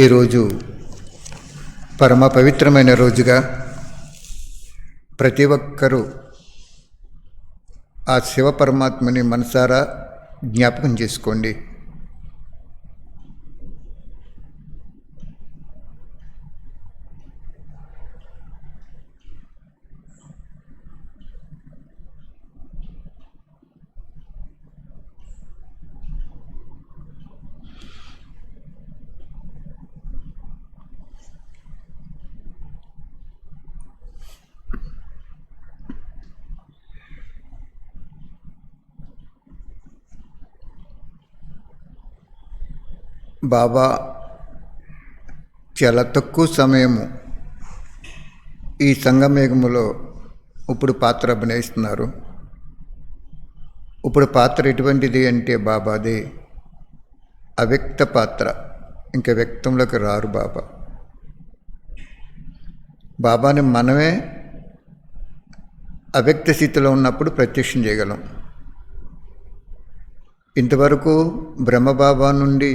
ఈరోజు పరమ పవిత్రమైన రోజుగా ప్రతి ఒక్కరూ ఆ శివ పరమాత్మని మనసారా జ్ఞాపకం చేసుకోండి. బాబా చాలా తక్కువ సమయము ఈ సంగమేఘములో ఇప్పుడు పాత్ర అభినయిస్తున్నారు. ఇప్పుడు పాత్ర ఎటువంటిది అంటే బాబాది అవ్యక్త పాత్ర. ఇంకా వ్యక్తంలోకి రారు బాబాని మనమే అవ్యక్త స్థితిలో ఉన్నప్పుడు ప్రత్యక్షం చేయగలం. ఇంతవరకు బ్రహ్మబాబా నుండి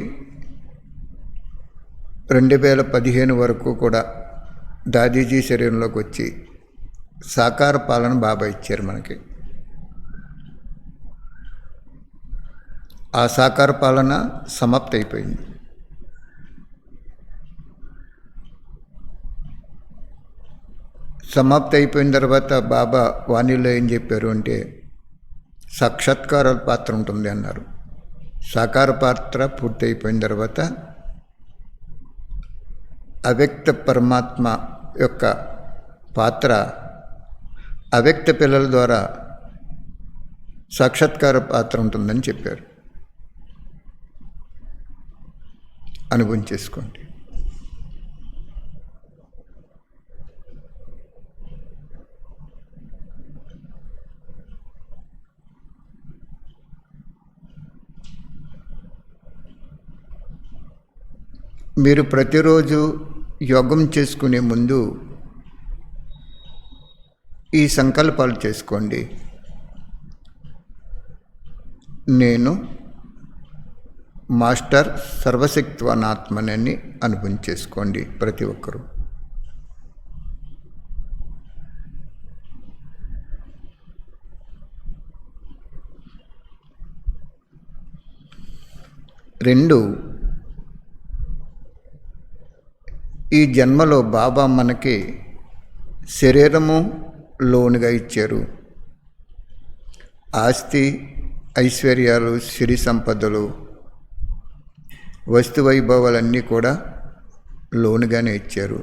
2015 వరకు కూడా దాదీజీ శరీరంలోకి వచ్చి సాకార పాలన బాబా ఇచ్చారు మనకి. ఆ సాకార పాలన సమాప్తి అయిపోయింది. సమాప్తి అయిపోయిన తర్వాత బాబా వాణిలో ఏం చెప్పారు అంటే సాక్షాత్కారాల పాత్ర ఉంటుంది అన్నారు. సాకార పాత్ర పూర్తి అయిపోయిన తర్వాత అవ్యక్త పరమాత్మ యొక్క పాత్ర అవ్యక్త పిల్లల ద్వారా సాక్షాత్కార పాత్ర ఉంటుందని చెప్పారు. అనుభవం చేసుకోండి. మీరు ప్రతిరోజు యోగం చేసుకునే ముందు ఈ సంకల్పాలు చేసుకోండి. నేను మాస్టర్ సర్వశక్తివానాత్మనని అనుభవం చేసుకోండి ప్రతి ఒక్కరూ. రెండు, ఈ జన్మలో బాబా మనకి శరీరము లోనుగా ఇచ్చారు. ఆస్తి, ఐశ్వర్యాలు, సిరి సంపదలు, వస్తు వైభవాలన్నీ కూడా లోనుగానే ఇచ్చారు.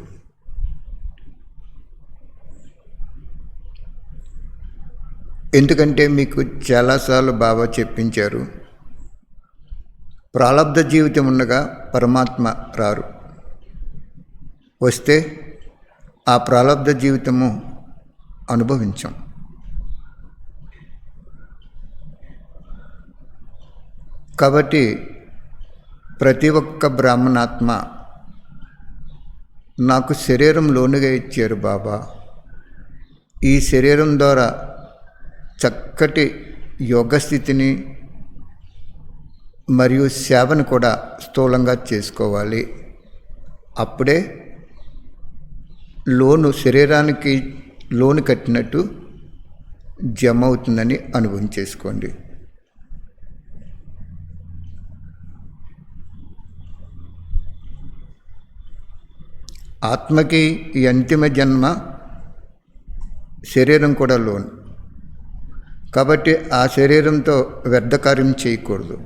ఎందుకంటే మీకు చాలాసార్లు బాబా చెప్పించారు, ప్రాలబ్ధ జీవితం ఉండగా పరమాత్మ రారు. వస్తే ఆ ప్రాలబ్ధ జీవితము అనుభవించాం. కాబట్టి ప్రతి ఒక్క బ్రాహ్మణాత్మ నాకు శరీరం లోనుగా ఇచ్చారు బాబా. ఈ శరీరం ద్వారా చక్కటి యోగస్థితిని మరియు సేవను కూడా స్థూలంగా చేసుకోవాలి. అప్పుడే లోను శరీరానికి లోను కట్టినట్టు జమ అవుతుందని అనుభవం చేసుకోండి. ఆత్మకి ఈ అంతిమ జన్మ శరీరం కూడా లోను. కాబట్టి ఆ శరీరంతో వ్యర్థ కార్యం చేయకూడదు.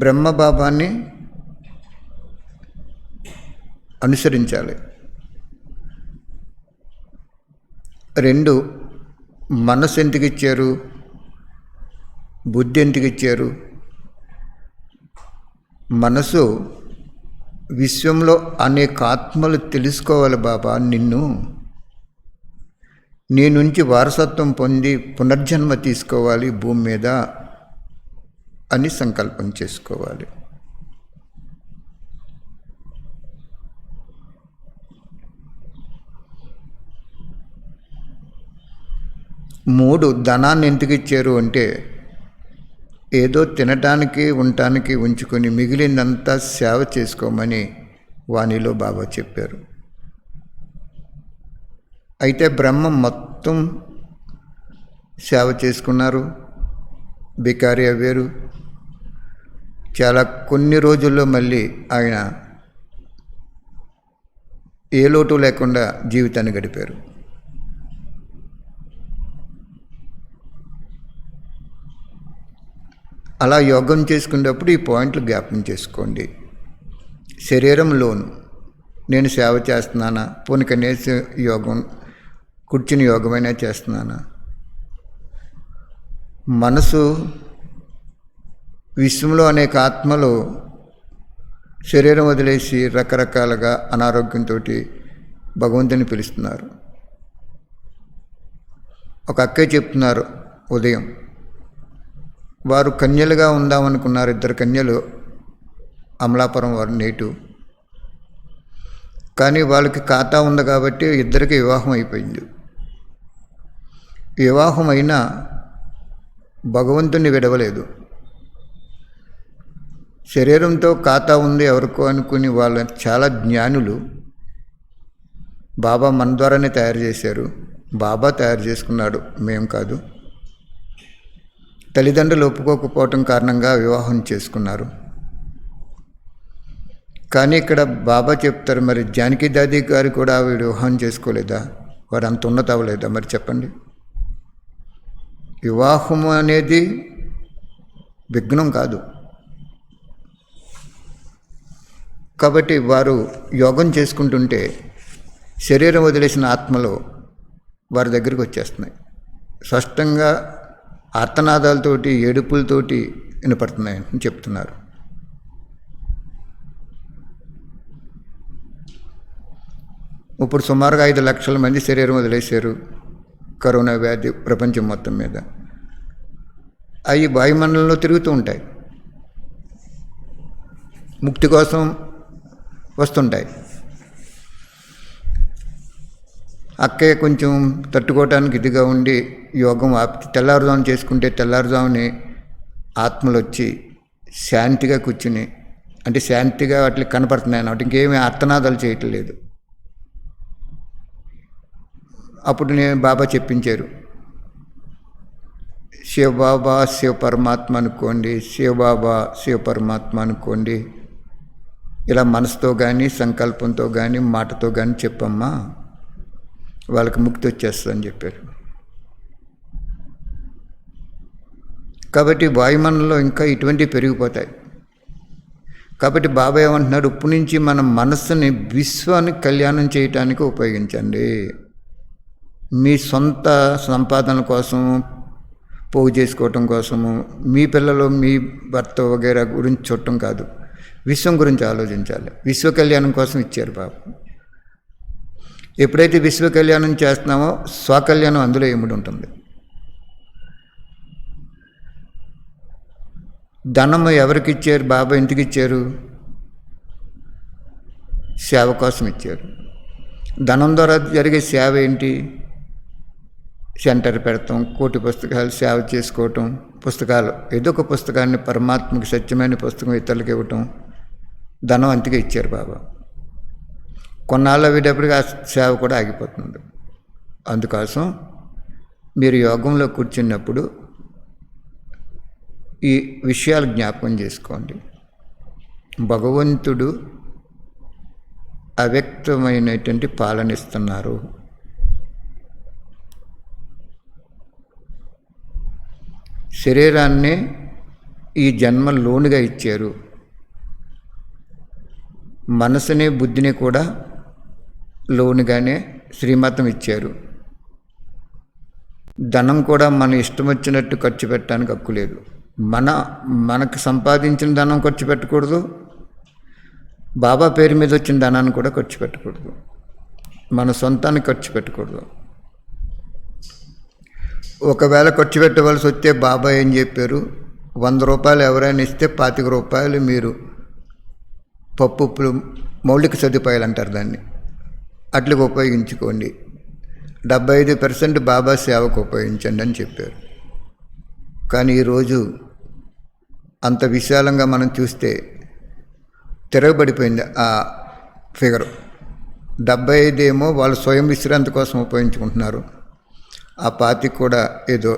బ్రహ్మబాబాన్ని అనుసరించాలి. రెండు, మనసు ఎందుకు ఇచ్చారు, బుద్ధి ఎందుకు ఇచ్చారు? మనసు విశ్వంలో అనేక ఆత్మలు తెలుసుకోవాలి బాబా, నీ నుంచి వారసత్వం పొంది పునర్జన్మ తీసుకోవాలి భూమి మీద అని సంకల్పం చేసుకోవాలి. మూడు, ధనాన్ని ఎందుకు ఇచ్చారు అంటే ఏదో తినటానికి ఉండటానికి ఉంచుకొని మిగిలినంతా సేవ చేసుకోమని వాణిలో బాబా చెప్పారు. అయితే బ్రహ్మ మొత్తం సేవ చేసుకున్నారు, బికారి అవ్వారు. చాలా కొన్ని రోజుల్లో మళ్ళీ ఆయన ఏ లోటు లేకుండా జీవితాన్ని గడిపారు. అలా యోగం చేసుకునేటప్పుడు ఈ పాయింట్లు జ్ఞాపకం చేసుకోండి. శరీరంలోను నేను సేవ చేస్తున్నానా, పోనీ కనీసం యోగం కూర్చుని యోగమైనా చేస్తున్నానా? మనసు విశ్వంలో అనేక ఆత్మలు శరీరం వదిలేసి రకరకాలుగా అనారోగ్యంతో భగవంతుని పిలుస్తున్నారు. ఒక అక్కయ్య చెప్తున్నారు, ఉదయం వారు కన్యలుగా ఉందామనుకున్నారు. 2 కన్యలు, అమలాపురం వారు నేటివ్. కానీ వాళ్ళకి ఖాతా ఉంది కాబట్టి ఇద్దరికి వివాహం అయిపోయింది. వివాహం అయినా భగవంతుని విడవలేదు. శరీరంతో ఖాతా ఉంది ఎవరికో అనుకుని వాళ్ళ చాలా జ్ఞానులు బాబా మన ద్వారానే తయారు చేశారు, బాబా తయారు చేసుకున్నాడు, మేం కాదు. తల్లిదండ్రులు ఒప్పుకోకపోవటం కారణంగా వివాహం చేసుకున్నారు. కానీ ఇక్కడ బాబా చెప్తారు, మరి జానకి దాది గారు కూడా ఆవిడ వివాహం చేసుకోలేదా? వారు అంత ఉన్నత అవ్వలేదా? మరి చెప్పండి. వివాహము అనేది విఘ్నం కాదు. కాబట్టి వారు యోగం చేసుకుంటుంటే శరీరం వదిలేసిన ఆత్మలో వారి దగ్గరికి వచ్చేస్తున్నాయి. స్పష్టంగా ఆర్తనాదాలతోటి, ఏడుపులతోటి వినపడుతున్నాయని చెప్తున్నారు. ఇప్పుడు సుమారుగా 5 లక్షల మంది శరీరం వదిలేశారు. కరోనా వ్యాధి ప్రపంచం మొత్తం మీద. అవి వాయుమండలంలో తిరుగుతూ ఉంటాయి, ముక్తి కోసం వస్తుంటాయి. అక్కయ్య కొంచెం తట్టుకోవటానికి ఇదిగా ఉండి యోగం ఆపి తెల్లారుజామున చేసుకుంటే తెల్లారుజాముని ఆత్మలు వచ్చి శాంతిగా కూర్చుని, అంటే శాంతిగా వాటికి కనపడుతున్నాయి అన్నమాట, ఇంకేమీ అర్థనాదాలు చేయటం లేదు. అప్పుడు నేను బాబా చెప్పించారు, శివబాబా శివ పరమాత్మ అనుకోండి, శివబాబా శివ పరమాత్మ అనుకోండి, ఇలా మనసుతో కానీ సంకల్పంతో కానీ మాటతో కానీ చెప్పమ్మా, వాళ్ళకి ముక్తి వచ్చేస్తుందని చెప్పారు. కాబట్టి వాయుమండలంలో ఇంకా ఇటువంటివి పెరిగిపోతాయి. కాబట్టి బాబా ఏమంటున్నాడు, ఇప్పటి నుంచి మన మనస్సుని విశ్వాన్ని కళ్యాణం చేయటానికి ఉపయోగించండి. మీ సొంత సంపాదన కోసం, పోగు చేసుకోవటం కోసము, మీ పిల్లలు మీ భర్త వగైరా గురించి చూడటం కాదు, విశ్వం గురించి ఆలోచించాలి. విశ్వ కళ్యాణం కోసం ఇచ్చారు బాబా. ఎప్పుడైతే విశ్వ కళ్యాణం చేస్తున్నామో స్వకళ్యాణం అందులో ఏముడి ఉంటుంది. ధనం ఎవరికి ఇచ్చారు? బాబా ఎందుకు ఇచ్చారు? సేవ కోసం ఇచ్చారు. ధనం ద్వారా జరిగే సేవ ఏంటి? సెంటర్ పెడతాం, కోటి పుస్తకాలు సేవ చేసుకోవటం, పుస్తకాలు ఏదో ఒక పుస్తకాన్ని, పరమాత్మకి సత్యమైన పుస్తకం ఇతరులకు ఇవ్వటం, ధనం అంతగా ఇచ్చారు బాబా. కొన్నాళ్ళు అయ్యేటప్పటికి ఆ సేవ కూడా ఆగిపోతుంది. అందుకోసం మీరు యోగంలో కూర్చున్నప్పుడు ఈ విషయాలు జ్ఞాపకం చేసుకోండి. భగవంతుడు అవ్యక్తమైనటువంటి పాలన ఇస్తున్నారు. శరీరాన్ని ఈ జన్మ లోనుగా ఇచ్చారు. మనసుని బుద్ధిని కూడా లోనుగానే శ్రీమతం ఇచ్చారు. ధనం కూడా మన ఇష్టం వచ్చినట్టు ఖర్చు పెట్టడానికి హక్కు లేదు. మనకు సంపాదించిన ధనం ఖర్చు పెట్టకూడదు, బాబా పేరు మీద వచ్చిన ధనాన్ని కూడా ఖర్చు పెట్టకూడదు, మన సొంతాన్ని ఖర్చు పెట్టకూడదు. ఒకవేళ ఖర్చు పెట్టవలసి వస్తే బాబా ఏం చెప్పారు, 100 రూపాయలు ఎవరైనా ఇస్తే 25 రూపాయలు మీరు పప్పులు, మౌలిక సదుపాయాలు అంటారు దాన్ని, అట్లకి ఉపయోగించుకోండి. 75% బాబా సేవకు ఉపయోగించండి అని చెప్పారు. కానీ ఈరోజు అంత విశాలంగా మనం చూస్తే తిరగబడిపోయింది ఆ ఫిగరు. 75 ఏమో వాళ్ళు స్వయం విశ్రాంతి కోసం ఉపయోగించుకుంటున్నారు. ఆ 25 కూడా ఏదో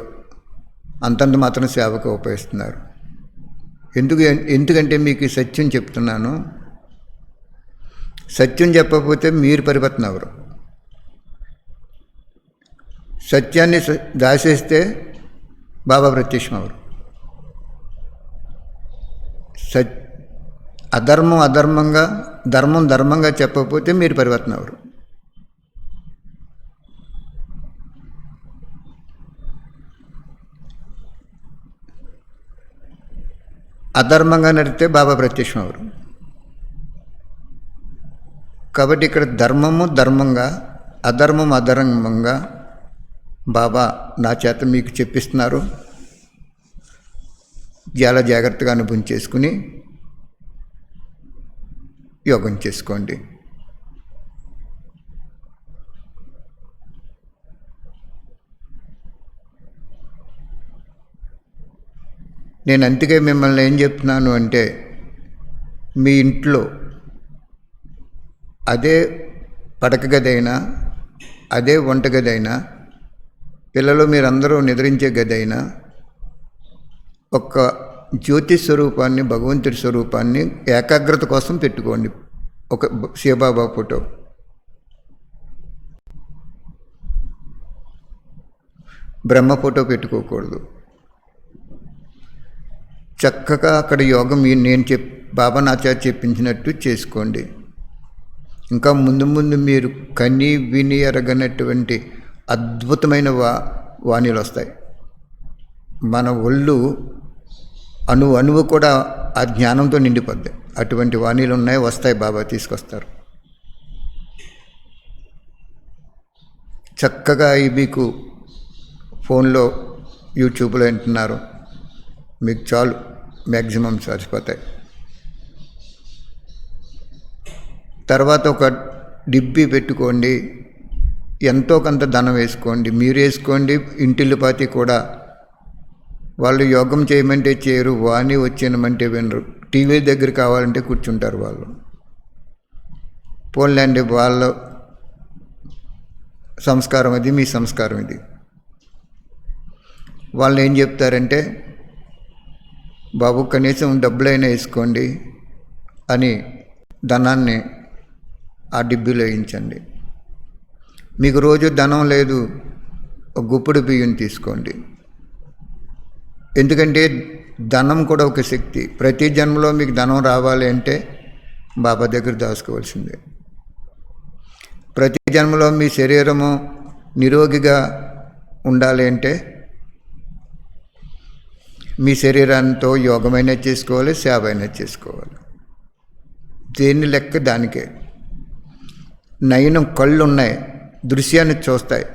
అంతంత మాత్రం సేవకు ఉపయోగిస్తున్నారు. ఎందుకంటే మీకు ఈ సత్యం చెప్తున్నాను. సత్యం చెప్పకపోతే మీరు పరివర్తన అవరు. సత్యాన్ని దాచేస్తే బాబా ప్రత్యక్షం అవరు. అధర్మం అధర్మంగా, ధర్మం ధర్మంగా చెప్పకపోతే మీరు పరివర్తన అవరు. అధర్మంగా నడితే బాబా ప్రత్యక్షం అవరు. కాబట్టి ఇక్కడ ధర్మము ధర్మంగా, అధర్మం అధర్మంగా బాబా నా చేత మీకు చెప్పిస్తున్నారు. చాలా జాగ్రత్తగా అనుభవం చేసుకుని యోగం చేసుకోండి. నేను అందుకే మిమ్మల్ని ఏం చెప్తున్నాను అంటే, మీ ఇంట్లో అదే పడక గది అయినా, అదే వంటగది అయినా, పిల్లలు మీరందరూ నిద్రించే గది అయినా, ఒక్క జ్యోతి స్వరూపాన్ని, భగవంతుడి స్వరూపాన్ని ఏకాగ్రత కోసం పెట్టుకోండి. ఒక శివబాబా ఫోటో, బ్రహ్మ ఫోటో పెట్టుకోకూడదు. చక్కగా అక్కడ యోగం నేను బాబా నా చేత చెప్పించినట్టు చేసుకోండి. ఇంకా ముందు ముందు మీరు కని విని ఎరగనటువంటి అద్భుతమైన వాణిలు వస్తాయి. మన ఒళ్ళు అణువు కూడా ఆ జ్ఞానంతో నిండిపోద్ది. అటువంటి వాణిలు ఉన్నాయి, వస్తాయి, బాబా తీసుకొస్తారు. చక్కగా మీకు ఫోన్లో యూట్యూబ్లో వింటున్నారు, మీకు చాలు, మ్యాక్సిమం సరిపోతాయి. తర్వాత ఒక డిబ్బీ పెట్టుకోండి, ఎంతో కొంత ధనం వేసుకోండి, మీరు వేసుకోండి. ఇంటిల్లిపాతి కూడా వాళ్ళు యోగం చేయమంటే చేయరు, వాణి వచ్చేయమంటే వినరు. టీవీ దగ్గర కావాలంటే కూర్చుంటారు వాళ్ళు. పోన్లేండి, వాళ్ళ సంస్కారం అది, మీ సంస్కారం ఇది. వాళ్ళు ఏం చెప్తారంటే, బాబు కనీసం డబ్బులైనా వేసుకోండి అని ధనాన్ని ఆ డిబ్బీలో వేయించండి. మీకు రోజు ధనం లేదు, ఒక గుప్పుడు బియ్యం తీసుకోండి. ఎందుకంటే ధనం కూడా ఒక శక్తి. ప్రతి జన్మలో మీకు ధనం రావాలి అంటే బాబా దగ్గర దాచుకోవాల్సిందే. ప్రతి జన్మలో మీ శరీరము నిరోగిగా ఉండాలి అంటే మీ శరీరంతో యోగమైనా చేసుకోవాలి, సేవ అయినా చేసుకోవాలి. దేని లెక్క దానికే. నయనం కళ్ళు ఉన్నాయి, దృశ్యాన్ని చూస్తాయి.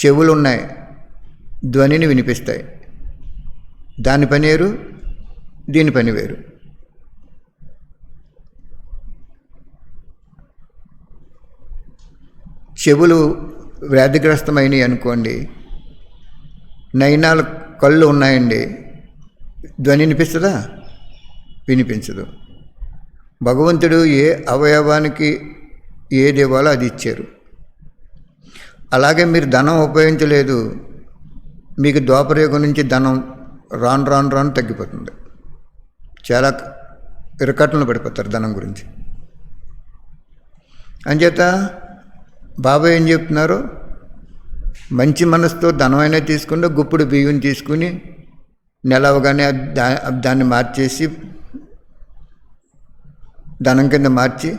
చెవులు ఉన్నాయి, ధ్వనిని వినిపిస్తాయి. దాని పని వేరు, దీని పని వేరు. చెవులు వ్యాధిగ్రస్తమైనవి అనుకోండి, నయనాలు కళ్ళు ఉన్నాయండి, ధ్వని వినిపిస్తుందా? వినిపించదు. భగవంతుడు ఏ అవయవానికి ఏది ఇవ్వాలో అది ఇచ్చారు. అలాగే మీరు ధనం ఉపయోగించలేదు, మీకు ద్వాపరయుగం నుంచి ధనం రాను తగ్గిపోతుంది. చాలా ఇరకట్లను పడిపోతారు ధనం గురించి. అంచేత బాబా ఏం చెప్తున్నారు, మంచి మనసుతో ధనమైనా తీసుకుంటే గుప్పుడు బియ్యం తీసుకుని నెలవగానే దాన్ని మార్చేసి ధనం కింద మార్చి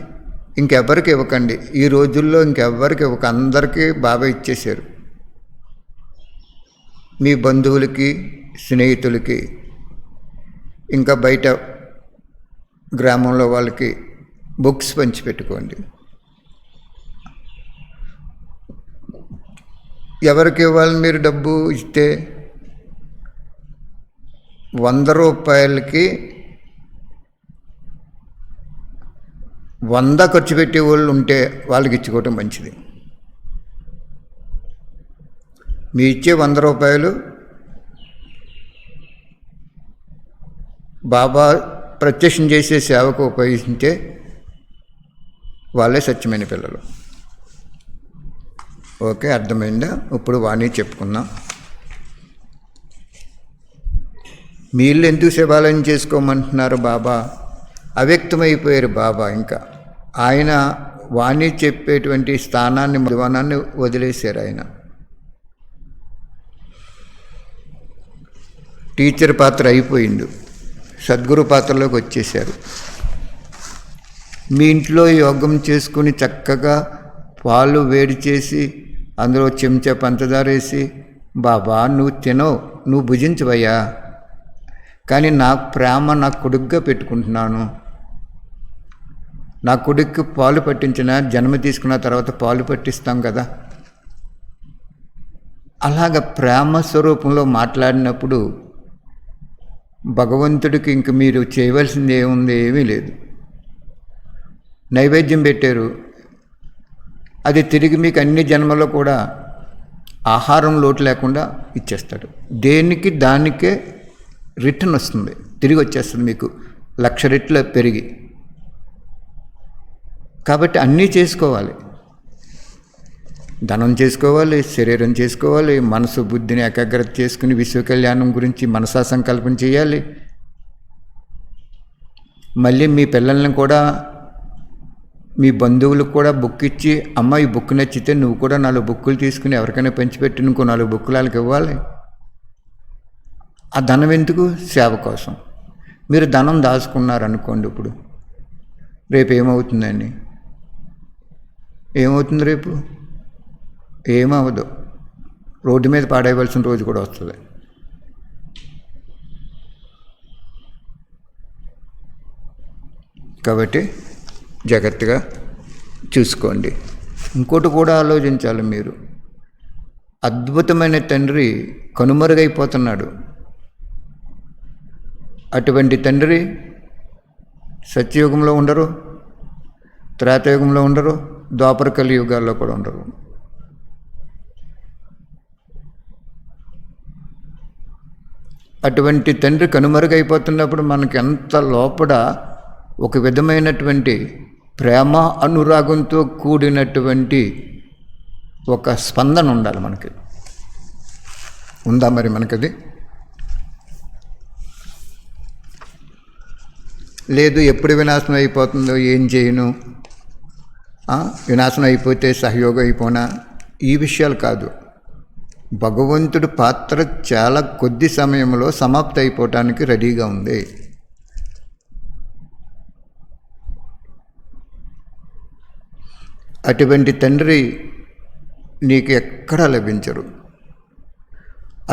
ఇంకెవ్వరికి ఇవ్వకండి. ఈ రోజుల్లో ఇంకెవ్వరికి ఇవ్వక, అందరికీ బాబా ఇచ్చేశారు. మీ బంధువులకి, స్నేహితులకి, ఇంకా బయట గ్రామంలో వాళ్ళకి బుక్స్ పంచిపెట్టుకోండి. ఎవరికి ఇవ్వాలి? మీరు డబ్బు ఇస్తే 100 రూపాయలకి 100 ఖర్చు పెట్టే వాళ్ళు ఉంటే వాళ్ళకి ఇచ్చుకోవటం మంచిది. మీ ఇచ్చే 100 రూపాయలు బాబా ప్రత్యక్షం చేసే సేవకు ఉపయోగించే వాళ్ళే సత్యమైన పిల్లలు. ఓకే, అర్థమైందా? ఇప్పుడు వాణి చెప్పుకుందాం. మీ ఇల్లు ఎందుకు శివాలయం చేసుకోమంటున్నారు బాబా? అవ్యక్తమైపోయారు బాబా. ఇంకా ఆయన వాణి చెప్పేటువంటి స్థానాన్ని, మధువనాన్ని వదిలేశారు. ఆయన టీచర్ పాత్ర అయిపోయిండు, సద్గురు పాత్రలోకి వచ్చేసారు. మీ ఇంట్లో యోగం చేసుకుని చక్కగా పాలు వేడి చేసి అందులో చెంచా పంచదార వేసి, బాబా నువ్వు తినవు, నువ్వు భుజించవయ్యా, కానీ నా ప్రేమ నా కొడుగ్గా పెట్టుకుంటున్నాను, నా కొడుక్కి పాలు పట్టించిన, జన్మ తీసుకున్న తర్వాత పాలు పట్టిస్తాం కదా, అలాగ ప్రేమ స్వరూపంలో మాట్లాడినప్పుడు భగవంతుడికి ఇంక మీరు చేయవలసింది ఏముంది? ఏమీ లేదు. నైవేద్యం పెట్టారు, అది తిరిగి మీకు అన్ని జన్మలో కూడా ఆహారం లోటు లేకుండా ఇచ్చేస్తాడు. దేనికి దానికే రిటర్న్ వస్తుంది, తిరిగి వచ్చేస్తుంది మీకు 1,00,000 రెట్లు పెరిగి. కాబట్టి అన్నీ చేసుకోవాలి. ధనం చేసుకోవాలి, శరీరం చేసుకోవాలి, మనసు బుద్ధిని ఏకాగ్రత చేసుకుని విశ్వ కళ్యాణం గురించి మనసా సంకల్పం చేయాలి. మళ్ళీ మీ పిల్లల్ని కూడా, మీ బంధువులకు కూడా బుక్ ఇచ్చి, అమ్మ ఈ బుక్ నచ్చితే నువ్వు కూడా 4 బుక్కులు తీసుకుని ఎవరికైనా పంచిపెట్టి ఇంకో 4 బుక్కులు వాళ్ళకి ఇవ్వాలి. ఆ ధనం ఎందుకు? సేవ కోసం. మీరు ధనం దాచుకున్నారనుకోండి, ఇప్పుడు రేపు ఏమవుతుందండి? ఏమవుతుంది రేపు? ఏమవదు. రోడ్డు మీద పాడేయవలసిన రోజు కూడా వస్తుంది. కాబట్టి జాగ్రత్తగా చూసుకోండి. ఇంకోటి కూడా ఆలోచించాలి మీరు. అద్భుతమైన తండ్రి కనుమరుగైపోతున్నాడు. అటువంటి తండ్రి సత్యయుగంలో ఉండరు, త్రేతాయుగంలో ఉండరు, ద్వాపర కలియుగాల్లో కూడా ఉండరు. అటువంటి తండ్రి కనుమరుగైపోతున్నప్పుడు మనకి ఎంత లోపల ఒక విధమైనటువంటి ప్రేమ అనురాగంతో కూడినటువంటి ఒక స్పందన ఉండాలి మనకి. ఉందా మరి మనకది? లేదు, ఎప్పుడు వినాశనం అయిపోతుందో ఏం చేయను, వినాశనం అయిపోతే సహయోగం అయిపోనా, ఈ విషయాలు కాదు. భగవంతుడి పాత్ర చాలా కొద్ది సమయంలో సమాప్తి అయిపోవటానికి రెడీగా ఉంది. అటువంటి తండ్రి నీకు ఎక్కడా లభించరు.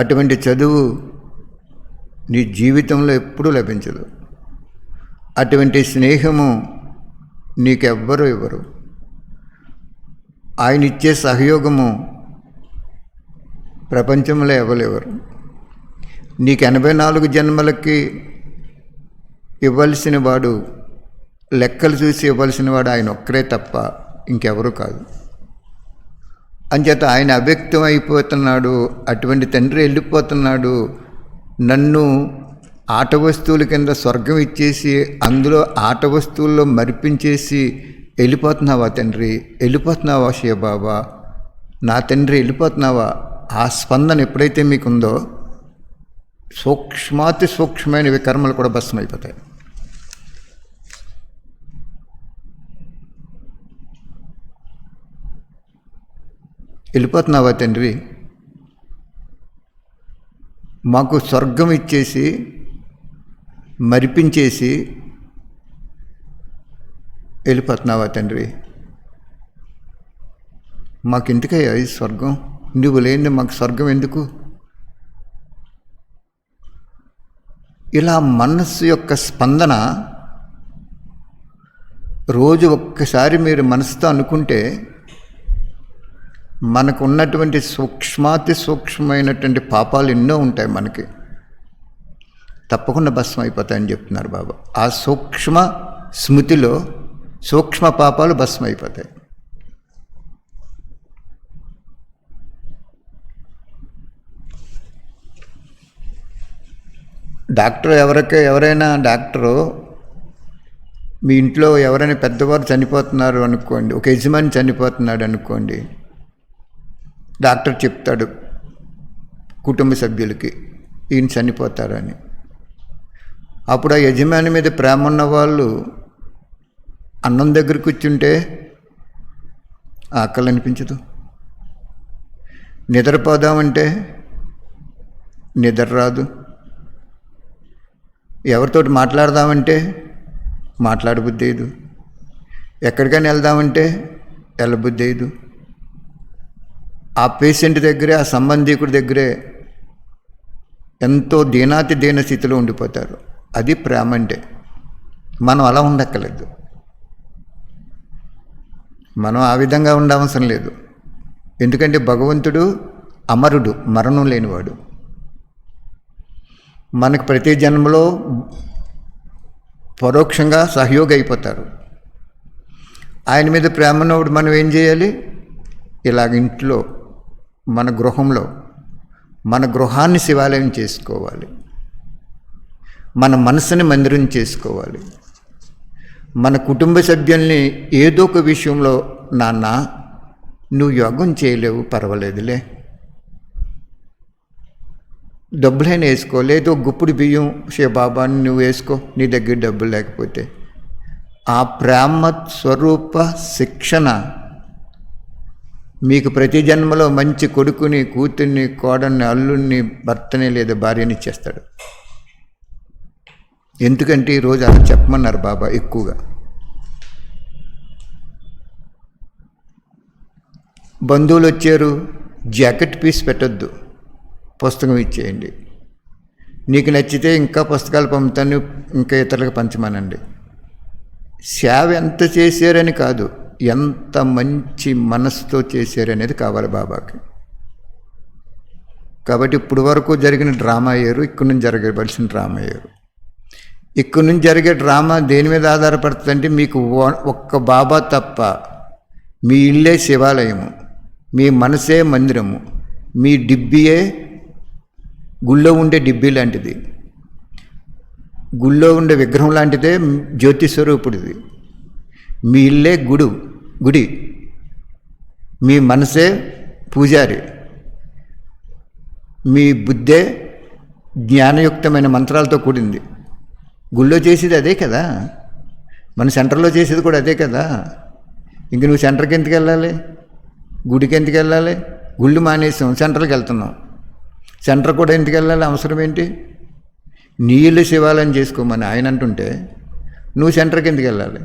అటువంటి చదువు నీ జీవితంలో ఎప్పుడూ లభించదు. అటువంటి స్నేహము నీకెవ్వరూ ఇవ్వరు. ఆయన ఇచ్చే సహయోగము ప్రపంచంలో ఎవరెవరు. నీకు 84 జన్మలకి ఇవ్వాల్సిన వాడు, లెక్కలు చూసి ఇవ్వాల్సిన వాడు ఆయన ఒక్కరే తప్ప ఇంకెవరు కాదు. అంచేత ఆయన అవ్యక్తం అయిపోతున్నాడు. అటువంటి తండ్రి వెళ్ళిపోతున్నాడు. నన్ను ఆట వస్తువుల కింద స్వర్గం ఇచ్చేసి అందులో ఆట వస్తువుల్లో మరిపించేసి వెళ్ళిపోతున్నావా తండ్రి? వెళ్ళిపోతున్నావా శివబాబా? నా తండ్రి వెళ్ళిపోతున్నావా? ఆ స్పందన ఎప్పుడైతే మీకుందో సూక్ష్మాతి సూక్ష్మమైన వికర్మలు కూడా భస్మైపోతాయి. వెళ్ళిపోతున్నావా తండ్రి? మాకు స్వర్గం ఇచ్చేసి మరిపించేసి వెళ్ళిపోతున్నావా తండ్రి? మాకెందుకయ్యా ఈ స్వర్గం? నువ్వు లేని మాకు స్వర్గం ఎందుకు? ఇలా మనస్సు యొక్క స్పందన రోజు ఒక్కసారి మీరు మనసుతో అనుకుంటే మనకు ఉన్నటువంటి సూక్ష్మాతి సూక్ష్మమైనటువంటి పాపాలు ఎన్నో ఉంటాయి మనకి, తప్పకుండా భస్మం అయిపోతాయని చెప్తున్నారు బాబా. ఆ సూక్ష్మ స్మృతిలో సూక్ష్మ పాపాలు భస్మం అయిపోతాయి. ఎవరైనా డాక్టరు మీ ఇంట్లో ఎవరైనా పెద్దవారు చనిపోతున్నారు అనుకోండి, ఒక యజమాని చనిపోతున్నాడు అనుకోండి, డాక్టర్ చెప్తాడు కుటుంబ సభ్యులకి ఈయన చనిపోతారని. అప్పుడు ఆ యజమాని మీద ప్రేమ ఉన్న వాళ్ళు అన్నం దగ్గర కూర్చుంటే ఆకలి అనిపించదు, నిద్రపోదామంటే నిద్ర రాదు, ఎవరితోటి మాట్లాడదామంటే మాట్లాడబుద్ధి అయ్యదు, ఎక్కడికైనా వెళ్దామంటే వెళ్ళబుద్ధి అయ్యదు. ఆ పేషెంట్ దగ్గరే, ఆ సంబంధికుడి దగ్గరే ఎంతో దీన స్థితిలో ఉండిపోతారు. అది ప్రేమ అంటే. మనం అలా ఉండక్కర్లేదు, మనం ఆ విధంగా ఉండవసరం లేదు. ఎందుకంటే భగవంతుడు అమరుడు, మరణం లేనివాడు. మనకు ప్రతి జన్మలో పరోక్షంగా సహయోగి అయిపోతారు. ఆయన మీద ప్రేమ ఉన్నప్పుడు మనం ఏం చేయాలి? ఇలాగ ఇంట్లో, మన గృహంలో, మన గృహాన్ని శివాలయం చేసుకోవాలి, మన మనసుని మందిరం చేసుకోవాలి. మన కుటుంబ సభ్యుల్ని ఏదో ఒక విషయంలో, నాన్న నువ్వు యోగం చేయలేవు, పర్వాలేదులే, డబ్బులైనా వేసుకో, లేదు గుప్పుడు బియ్యం బాబాని నువ్వు వేసుకో, నీ దగ్గర డబ్బులు లేకపోతే. ఆ ప్రేమ స్వరూప శిక్షణ మీకు ప్రతి జన్మలో మంచి కొడుకుని, కూతుర్ని, కోడల్ని, అల్లుడిని, భర్తని లేదా భార్యని ఇచ్చేస్తాడు. ఎందుకంటే ఈరోజు అలా చెప్పమన్నారు బాబా ఎక్కువగా. బంధువులు వచ్చారు, జాకెట్ పీస్ పెట్టొద్దు, పుస్తకం ఇచ్చేయండి. నీకు నచ్చితే ఇంకా పుస్తకాలు పంపుతాను, ఇంకా ఇతరులకు పంచమనండి. సేవ ఎంత చేశారని కాదు, ఎంత మంచి మనసుతో చేశారనేది కావాలి బాబాకి. కాబట్టి ఇప్పుడు వరకు జరిగిన డ్రామా వేరు, ఇక్కడి నుంచి జరగవలసిన డ్రామా వేరు. ఇక్కడి నుంచి జరిగే డ్రామా దేని మీద ఆధారపడుతుందంటే, మీకు ఒక్క బాబా తప్ప మీ ఇల్లే శివాలయము, మీ మనసే మందిరము, మీ డిబ్బియే గుళ్ళో ఉండే డిబ్బి లాంటిది, గుళ్ళో ఉండే విగ్రహం లాంటిదే జ్యోతి స్వరూపుడిది. మీ ఇల్లే గుడి, మీ మనసే పూజారి, మీ బుద్ధే జ్ఞానయుక్తమైన మంత్రాలతో కూడింది. గుళ్ళో చేసేది అదే కదా, మన సెంటర్లో చేసేది కూడా అదే కదా. ఇంక నువ్వు సెంటర్కి ఎందుకు వెళ్ళాలి, గుడికి ఎందుకు వెళ్ళాలి? గుళ్ళు మానేసాం, సెంటర్కి వెళ్తున్నాం. సెంటర్ కూడా ఎందుకు వెళ్ళాలి, అవసరం ఏంటి? నీళ్ళు శివాలయం చేసుకోమని ఆయన అంటుంటే నువ్వు సెంటర్కి ఎందుకు వెళ్ళాలి?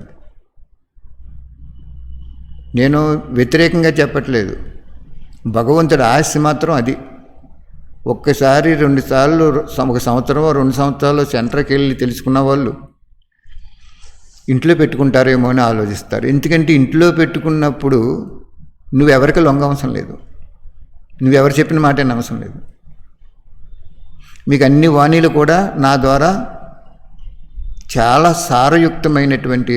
నేను వ్యతిరేకంగా చెప్పట్లేదు, భగవంతుడి ఆశ మాత్రం అది. ఒక్కసారి 2 సార్లు, ఒక సంవత్సరం 2 సంవత్సరాలు సెంటర్కి వెళ్ళి తెలుసుకున్న వాళ్ళు ఇంట్లో పెట్టుకుంటారేమో అని ఆలోచిస్తారు. ఎందుకంటే ఇంట్లో పెట్టుకున్నప్పుడు నువ్వెవరికి లొంగ అవసరం లేదు, నువ్వెవరు చెప్పిన మాట అవసరం లేదు. మీకు అన్ని వాణీలు కూడా నా ద్వారా చాలా సారయుక్తమైనటువంటి,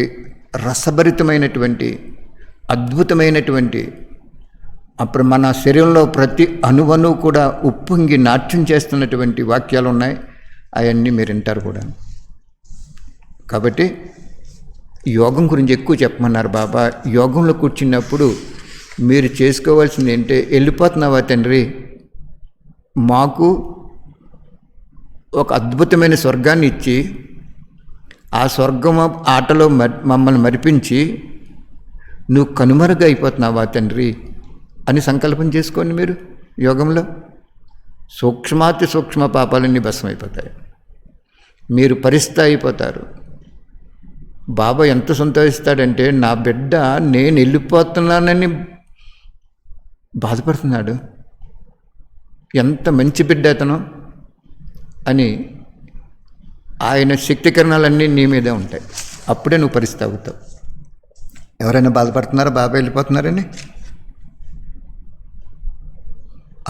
రసభరితమైనటువంటి, అద్భుతమైనటువంటి, అప్పుడు మన శరీరంలో ప్రతి అణువణు కూడా ఉప్పొంగి నాట్యం చేస్తున్నటువంటి వాక్యాలు ఉన్నాయి. అవన్నీ మీరు వింటారు కూడా. కాబట్టి యోగం గురించి ఎక్కువ చెప్పమన్నారు బాబా. యోగంలో కూర్చున్నప్పుడు మీరు చేసుకోవాల్సింది ఏంటంటే, వెళ్ళిపోతున్నావా తండ్రి, మాకు ఒక అద్భుతమైన స్వర్గాన్ని ఇచ్చి, ఆ స్వర్గం ఆటలో మమ్మల్ని మరిపించి నువ్వు కనుమరుగా అయిపోతున్నావా తండ్రి అని సంకల్పం చేసుకోండి. మీరు యోగంలో సూక్ష్మాతి సూక్ష్మ పాపాలన్నీ భస్మైపోతాయి, మీరు పరిస్థితి అయిపోతారు. బాబా ఎంత సంతోషిస్తాడంటే, నా బిడ్డ నేను వెళ్ళిపోతున్నానని బాధపడుతున్నాడు, ఎంత మంచి బిడ్డ అతను అని. ఆయన శక్తి కిరణాలన్నీ నీ మీదే ఉంటాయి, అప్పుడే నువ్వు పరిస్థితి అవుతావు. ఎవరైనా బాధపడుతున్నారా బాబా వెళ్ళిపోతున్నారని?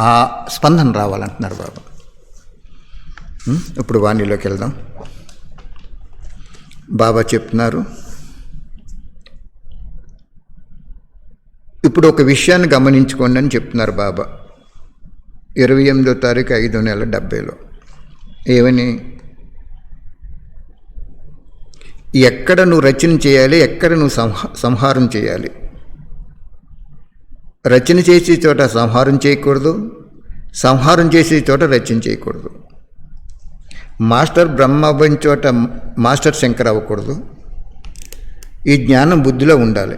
ఆ స్పందన రావాలంటున్నారు బాబా. ఇప్పుడు వాణిలోకి వెళ్దాం. బాబా చెప్తున్నారు, ఇప్పుడు ఒక విషయాన్ని గమనించుకోండి అని చెప్తున్నారు బాబా. 28వ తారీఖు 5వ నెల 70లో ఏమని? ఎక్కడ నువ్వు రచన చేయాలి, ఎక్కడ నువ్వు సంహారం చేయాలి. రచన చేసే చోట సంహారం చేయకూడదు, సంహారం చేసే చోట రచన చేయకూడదు. మాస్టర్ బ్రహ్మ అవ్వని చోట మాస్టర్ శంకర్ అవ్వకూడదు. ఈ జ్ఞానం బుద్ధిలో ఉండాలి.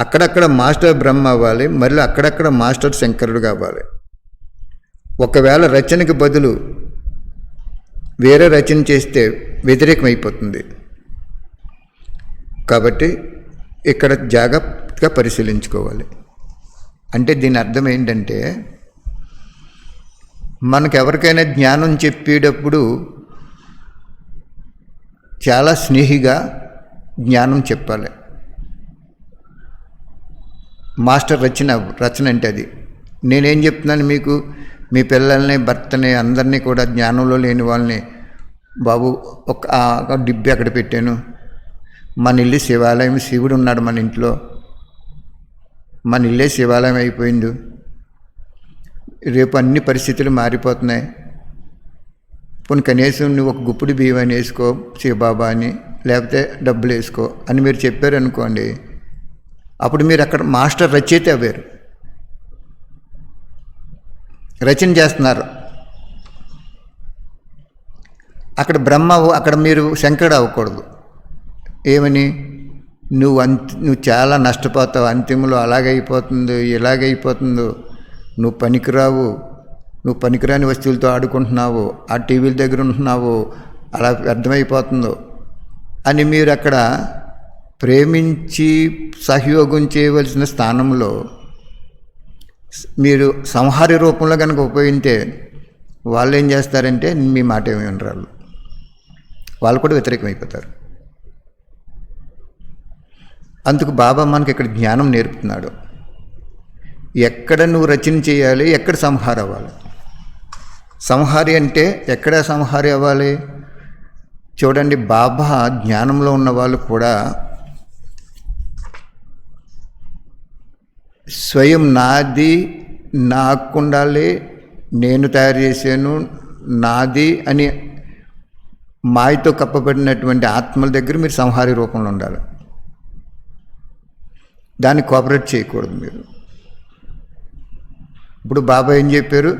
అక్కడక్కడ మాస్టర్ బ్రహ్మ అవ్వాలి, మళ్ళీ అక్కడక్కడ మాస్టర్ శంకరుడు కావాలి. ఒకవేళ రచనకి బదులు వేరే రచన చేస్తే వ్యతిరేకమైపోతుంది. కాబట్టి ఇక్కడ జాగ్రత్తగా పరిశీలించుకోవాలి. అంటే దీని అర్థం ఏంటంటే, మనకు ఎవరికైనా జ్ఞానం చెప్పేటప్పుడు చాలా స్నేహిగా జ్ఞానం చెప్పాలి. మాస్టర్ రచన అంటే అది. నేనేం చెప్తున్నాను మీకు, మీ పిల్లల్ని, భర్తని, అందరినీ కూడా జ్ఞానంలో లేని వాళ్ళని, బాబు ఒక డిబ్బి అక్కడ పెట్టాను, మన ఇల్లు శివాలయం, శివుడు ఉన్నాడు మన ఇంట్లో, మన ఇల్లే శివాలయం అయిపోయింది, రేపు అన్ని పరిస్థితులు మారిపోతున్నాయి, పోనీ కనీసం నువ్వు ఒక గుప్పుడు బియ్యం వేసుకో శివబాబా అని, లేకపోతే డబ్బులు వేసుకో అని మీరు చెప్పారనుకోండి, అప్పుడు మీరు అక్కడ మాస్టర్ రచయిత అవ్వారు, రచన చేస్తున్నారు. అక్కడ బ్రహ్మ, అక్కడ మీరు శంకరుడు అవ్వకూడదు. ఏమని, నువ్వు చాలా నష్టపోతావు, అంతిమంలో అలాగైపోతుందో ఇలాగైపోతుందో, నువ్వు పనికిరావు, నువ్వు పనికిరాని వస్తువులతో ఆడుకుంటున్నావు, ఆ టీవీల దగ్గర ఉంటున్నావు, అలా అర్థమైపోతుందో అని మీరు అక్కడ ప్రేమించి సహయోగం చేయవలసిన స్థానంలో మీరు సంహార రూపంలో కనుక ఉపయోగిస్తే వాళ్ళు ఏం చేస్తారంటే మీ మాట ఏమి వినరాళ్ళు, వాళ్ళు కూడా వ్యతిరేకమైపోతారు. అందుకు బాబా మనకి ఇక్కడ జ్ఞానం నేర్పుతున్నాడు. ఎక్కడ నువ్వు రచన చేయాలి, ఎక్కడ సంహారం అవ్వాలి. సంహారి అంటే ఎక్కడ సంహారి అవ్వాలి? చూడండి, బాబా జ్ఞానంలో ఉన్న వాళ్ళు కూడా స్వయం నాది, నాకు ఉండాలి, నేను తయారు చేశాను, నాది అని మాయతో కప్పబడినటువంటి ఆత్మల దగ్గర మీరు సంహారి రూపంలో ఉండాలి. దాన్ని కోఆపరేట్ చేయకూడదు మీరు. ఇప్పుడు బాబా ఏం చెప్పారు?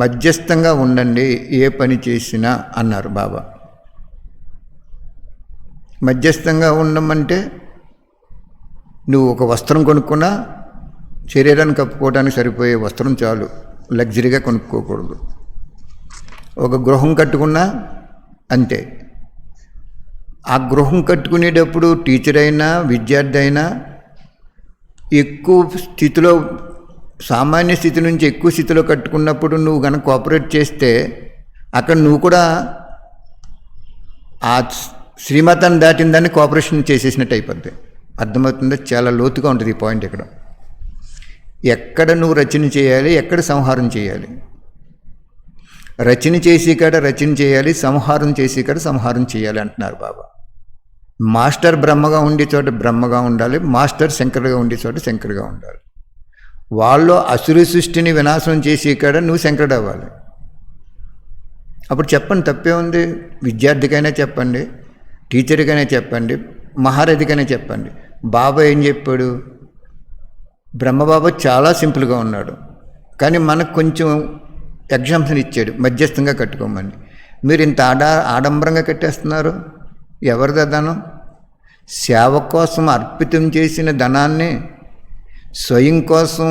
మధ్యస్థంగా ఉండండి ఏ పని చేసినా అన్నారు బాబా. మధ్యస్థంగా ఉండమంటే నువ్వు ఒక వస్త్రం కొనుక్కున్నా శరీరాన్ని కప్పుకోవడానికి సరిపోయే వస్త్రం చాలు, లగ్జరీగా కొనుక్కోకూడదు. ఒక గృహం కట్టుకున్నా అంతే. ఆ గృహం కట్టుకునేటప్పుడు టీచర్ అయినా విద్యార్థి అయినా ఎక్కువ స్థితిలో, సామాన్య స్థితి నుంచి ఎక్కువ స్థితిలో కట్టుకున్నప్పుడు నువ్వు కనుక కోఆపరేట్ చేస్తే అక్కడ నువ్వు కూడా ఆ శ్రీమతాన్ని దాటిన దాన్ని కోఆపరేషన్ చేసేసినట్టు అయిపోద్ది. అర్థమవుతుందో? చాలా లోతుగా ఉంటుంది ఈ పాయింట్ ఇక్కడ. ఎక్కడ నువ్వు రచన చేయాలి, ఎక్కడ సంహారం చేయాలి. రచన చేసి కాడ రచన చేయాలి, సంహారం చేసి కాడ సంహారం చేయాలి అంటున్నారు బాబా. మాస్టర్ బ్రహ్మగా ఉండే చోట బ్రహ్మగా ఉండాలి, మాస్టర్ శంకరుగా ఉండే చోట శంకరుగా ఉండాలి. వాళ్ళు అసురు సృష్టిని వినాశనం చేసి కాడ నువ్వు శంకరుడు అవ్వాలి. అప్పుడు చెప్పండి, తప్పే ఉంది. విద్యార్థికైనా చెప్పండి, టీచర్కైనా చెప్పండి, మహారథికైనా చెప్పండి. బాబా ఏం చెప్పాడు? బ్రహ్మబాబా చాలా సింపుల్గా ఉన్నాడు, కానీ మనకు కొంచెం ఎగ్జాంప్షన్ ఇచ్చాడు, మధ్యస్థంగా కట్టుకోమని. మీరు ఇంత ఆడంబరంగా కట్టేస్తున్నారు. ఎవరిది ధనం? సేవ కోసం అర్పితం చేసిన ధనాన్ని స్వయం కోసం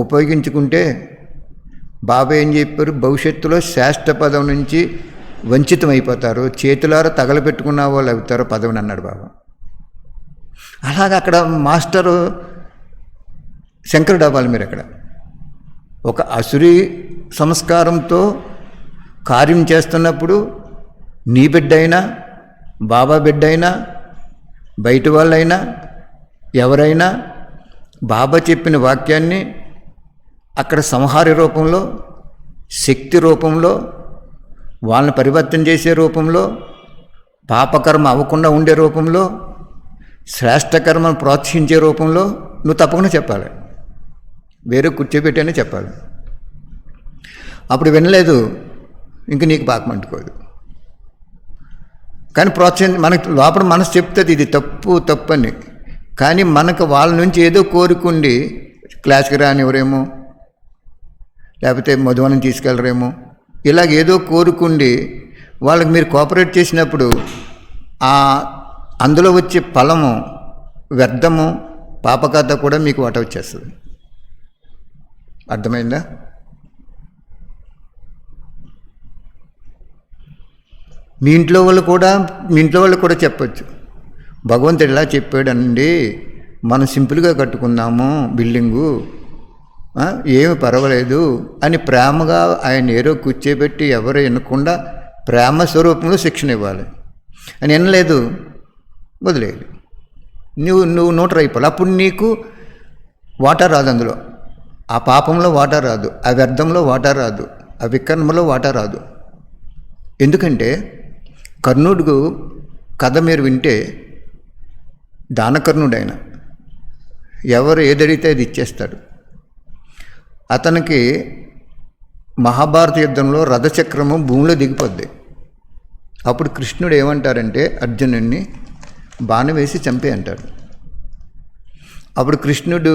ఉపయోగించుకుంటే బాబా ఏం చెప్పారు? భవిష్యత్తులో శ్రేష్ఠ పదవి నుంచి వంచితమైపోతారు, చేతులారా తగలబెట్టుకున్న వాళ్ళు అవుతారు పదవిని అన్నాడు బాబా. అలాగే అక్కడ మాస్టరు శంకరుడు అవ్వాలి. మీరు అక్కడ ఒక అసురీ సంస్కారంతో కార్యం చేస్తున్నప్పుడు నీ బిడ్డ అయినా, బాబా బిడ్డ అయినా, బయట వాళ్ళైనా, ఎవరైనా బాబా చెప్పిన వాక్యాన్ని అక్కడ సంహార రూపంలో, శక్తి రూపంలో, వాళ్ళని పరివర్తన చేసే రూపంలో, పాపకర్మ అవ్వకుండా ఉండే రూపంలో, శ్రేష్టకర్మను ప్రోత్సహించే రూపంలో నువ్వు తప్పకుండా చెప్పాలి. వేరే కూర్చోబెట్టని చెప్పాలి. అప్పుడు వినలేదు, ఇంక నీకు పాకం అంటుకోదు. కానీ మనకి లోపల మనసు చెప్తుంది ఇది తప్పు తప్పు అని. కానీ మనకు వాళ్ళ నుంచి ఏదో కోరుకుండి క్లాస్కి రానివ్వరేమో, లేకపోతే మధువనం తీసుకెళ్ళరేమో, ఇలాగ ఏదో కోరుకుండి వాళ్ళకి మీరు కోఆపరేట్ చేసినప్పుడు అందులో వచ్చే ఫలము వ్యర్థము పాపకథ కూడా మీకు వాట వచ్చేస్తుంది. అర్థమైందా? మీ ఇంట్లో వాళ్ళు కూడా చెప్పచ్చు, భగవంతుడు ఇలా చెప్పాడండి, మనం సింపుల్గా కట్టుకుందాము బిల్డింగు, ఏమి పర్వాలేదు అని ప్రేమగా ఆయన ఏరో కూర్చోబెట్టి ఎవరు వినకుండా ప్రేమ స్వరూపంలో శిక్షణ ఇవ్వాలి. అని వినలేదు, వదిలేయాలి. నువ్వు నోటర్ అయిపోవాలి. అప్పుడు నీకు వాటర్ రాదు, అందులో ఆ పాపంలో వాటర్ రాదు, ఆ వ్యర్థంలో వాటర్ రాదు, ఆ వికర్మలో వాటర్ రాదు. ఎందుకంటే కర్ణుడు కథ మీరు వింటే దానకర్ణుడు ఆయన, ఎవరు ఏదడిగితే అది ఇచ్చేస్తాడు. అతనికి మహాభారత యుద్ధంలో రథచక్రము భూమిలో దిగిపోద్ది. అప్పుడు కృష్ణుడు ఏమంటారంటే అర్జునుడిని బాణం వేసి చంపే అంటాడు. అప్పుడు కృష్ణుడు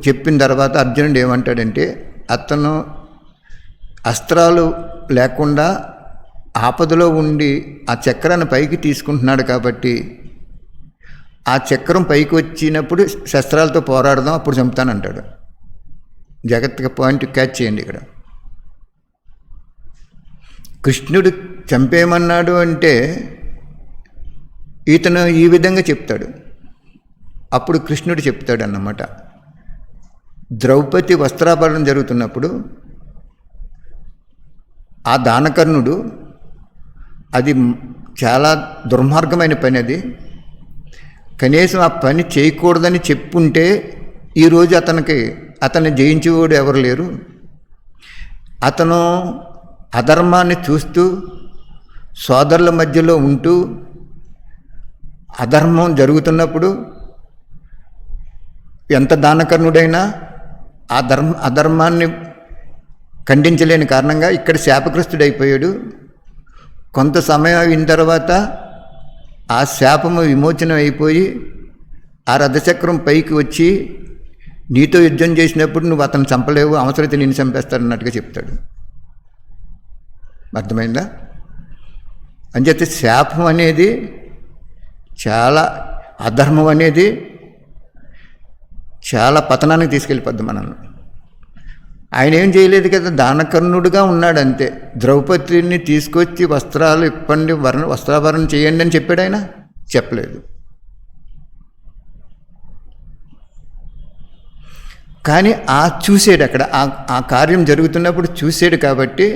చెప్పిన తర్వాత అర్జునుడు ఏమంటాడంటే, అతను అస్త్రాలు లేకుండా ఆపదలో ఉండి ఆ చక్రాన్ని పైకి తీసుకుంటున్నాడు కాబట్టి ఆ చక్రం పైకి వచ్చినప్పుడు శస్త్రాలతో పోరాడదాం, అప్పుడు చంపుతానంటాడు. జాగ్రత్తగా పాయింట్ క్యాచ్ చేయండి. ఇక్కడ కృష్ణుడు చంపేయమన్నాడు అంటే ఇతను ఈ విధంగా చెప్తాడు. అప్పుడు కృష్ణుడు చెప్తాడు అన్నమాట, ద్రౌపది వస్త్రాభరణం జరుగుతున్నప్పుడు ఆ దానకర్ణుడు, అది చాలా దుర్మార్గమైన పని, అది కనీసం ఆ పని చేయకూడదని చెప్పుంటే ఈరోజు అతన్ని జయించేవాడు ఎవరు లేరు. అతను అధర్మాన్ని చూస్తూ సోదరుల మధ్యలో ఉంటూ అధర్మం జరుగుతున్నప్పుడు ఎంత దానకర్ణుడైనా అధర్మాన్ని ఖండించలేని కారణంగా ఇక్కడ శాపగ్రస్తుడైపోయాడు. కొంత సమయం అయిన తర్వాత ఆ శాపము విమోచనం అయిపోయి ఆ రథచక్రం పైకి వచ్చి నీతో యుద్ధం చేసినప్పుడు నువ్వు అతను చంపలేవు, అవసరమైతే నిన్ను చంపేస్తాడన్నట్టుగా చెప్తాడు. అర్థమైందా? అంచేత శాపం అనేది చాలా, అధర్మం అనేది చాలా పతనానికి తీసుకెళ్ళిపోద్ది మనల్ని. ఆయన ఏం చేయలేదు కదా, దానకర్ణుడుగా ఉన్నాడు అంతే. ద్రౌపదిని తీసుకొచ్చి వస్త్రాలు ఇప్పండి, వస్త్రాభరణం చేయండి అని చెప్పాడు ఆయన? చెప్పలేదు. కానీ చూసాడు, అక్కడ ఆ కార్యం జరుగుతున్నప్పుడు చూసాడు కాబట్టి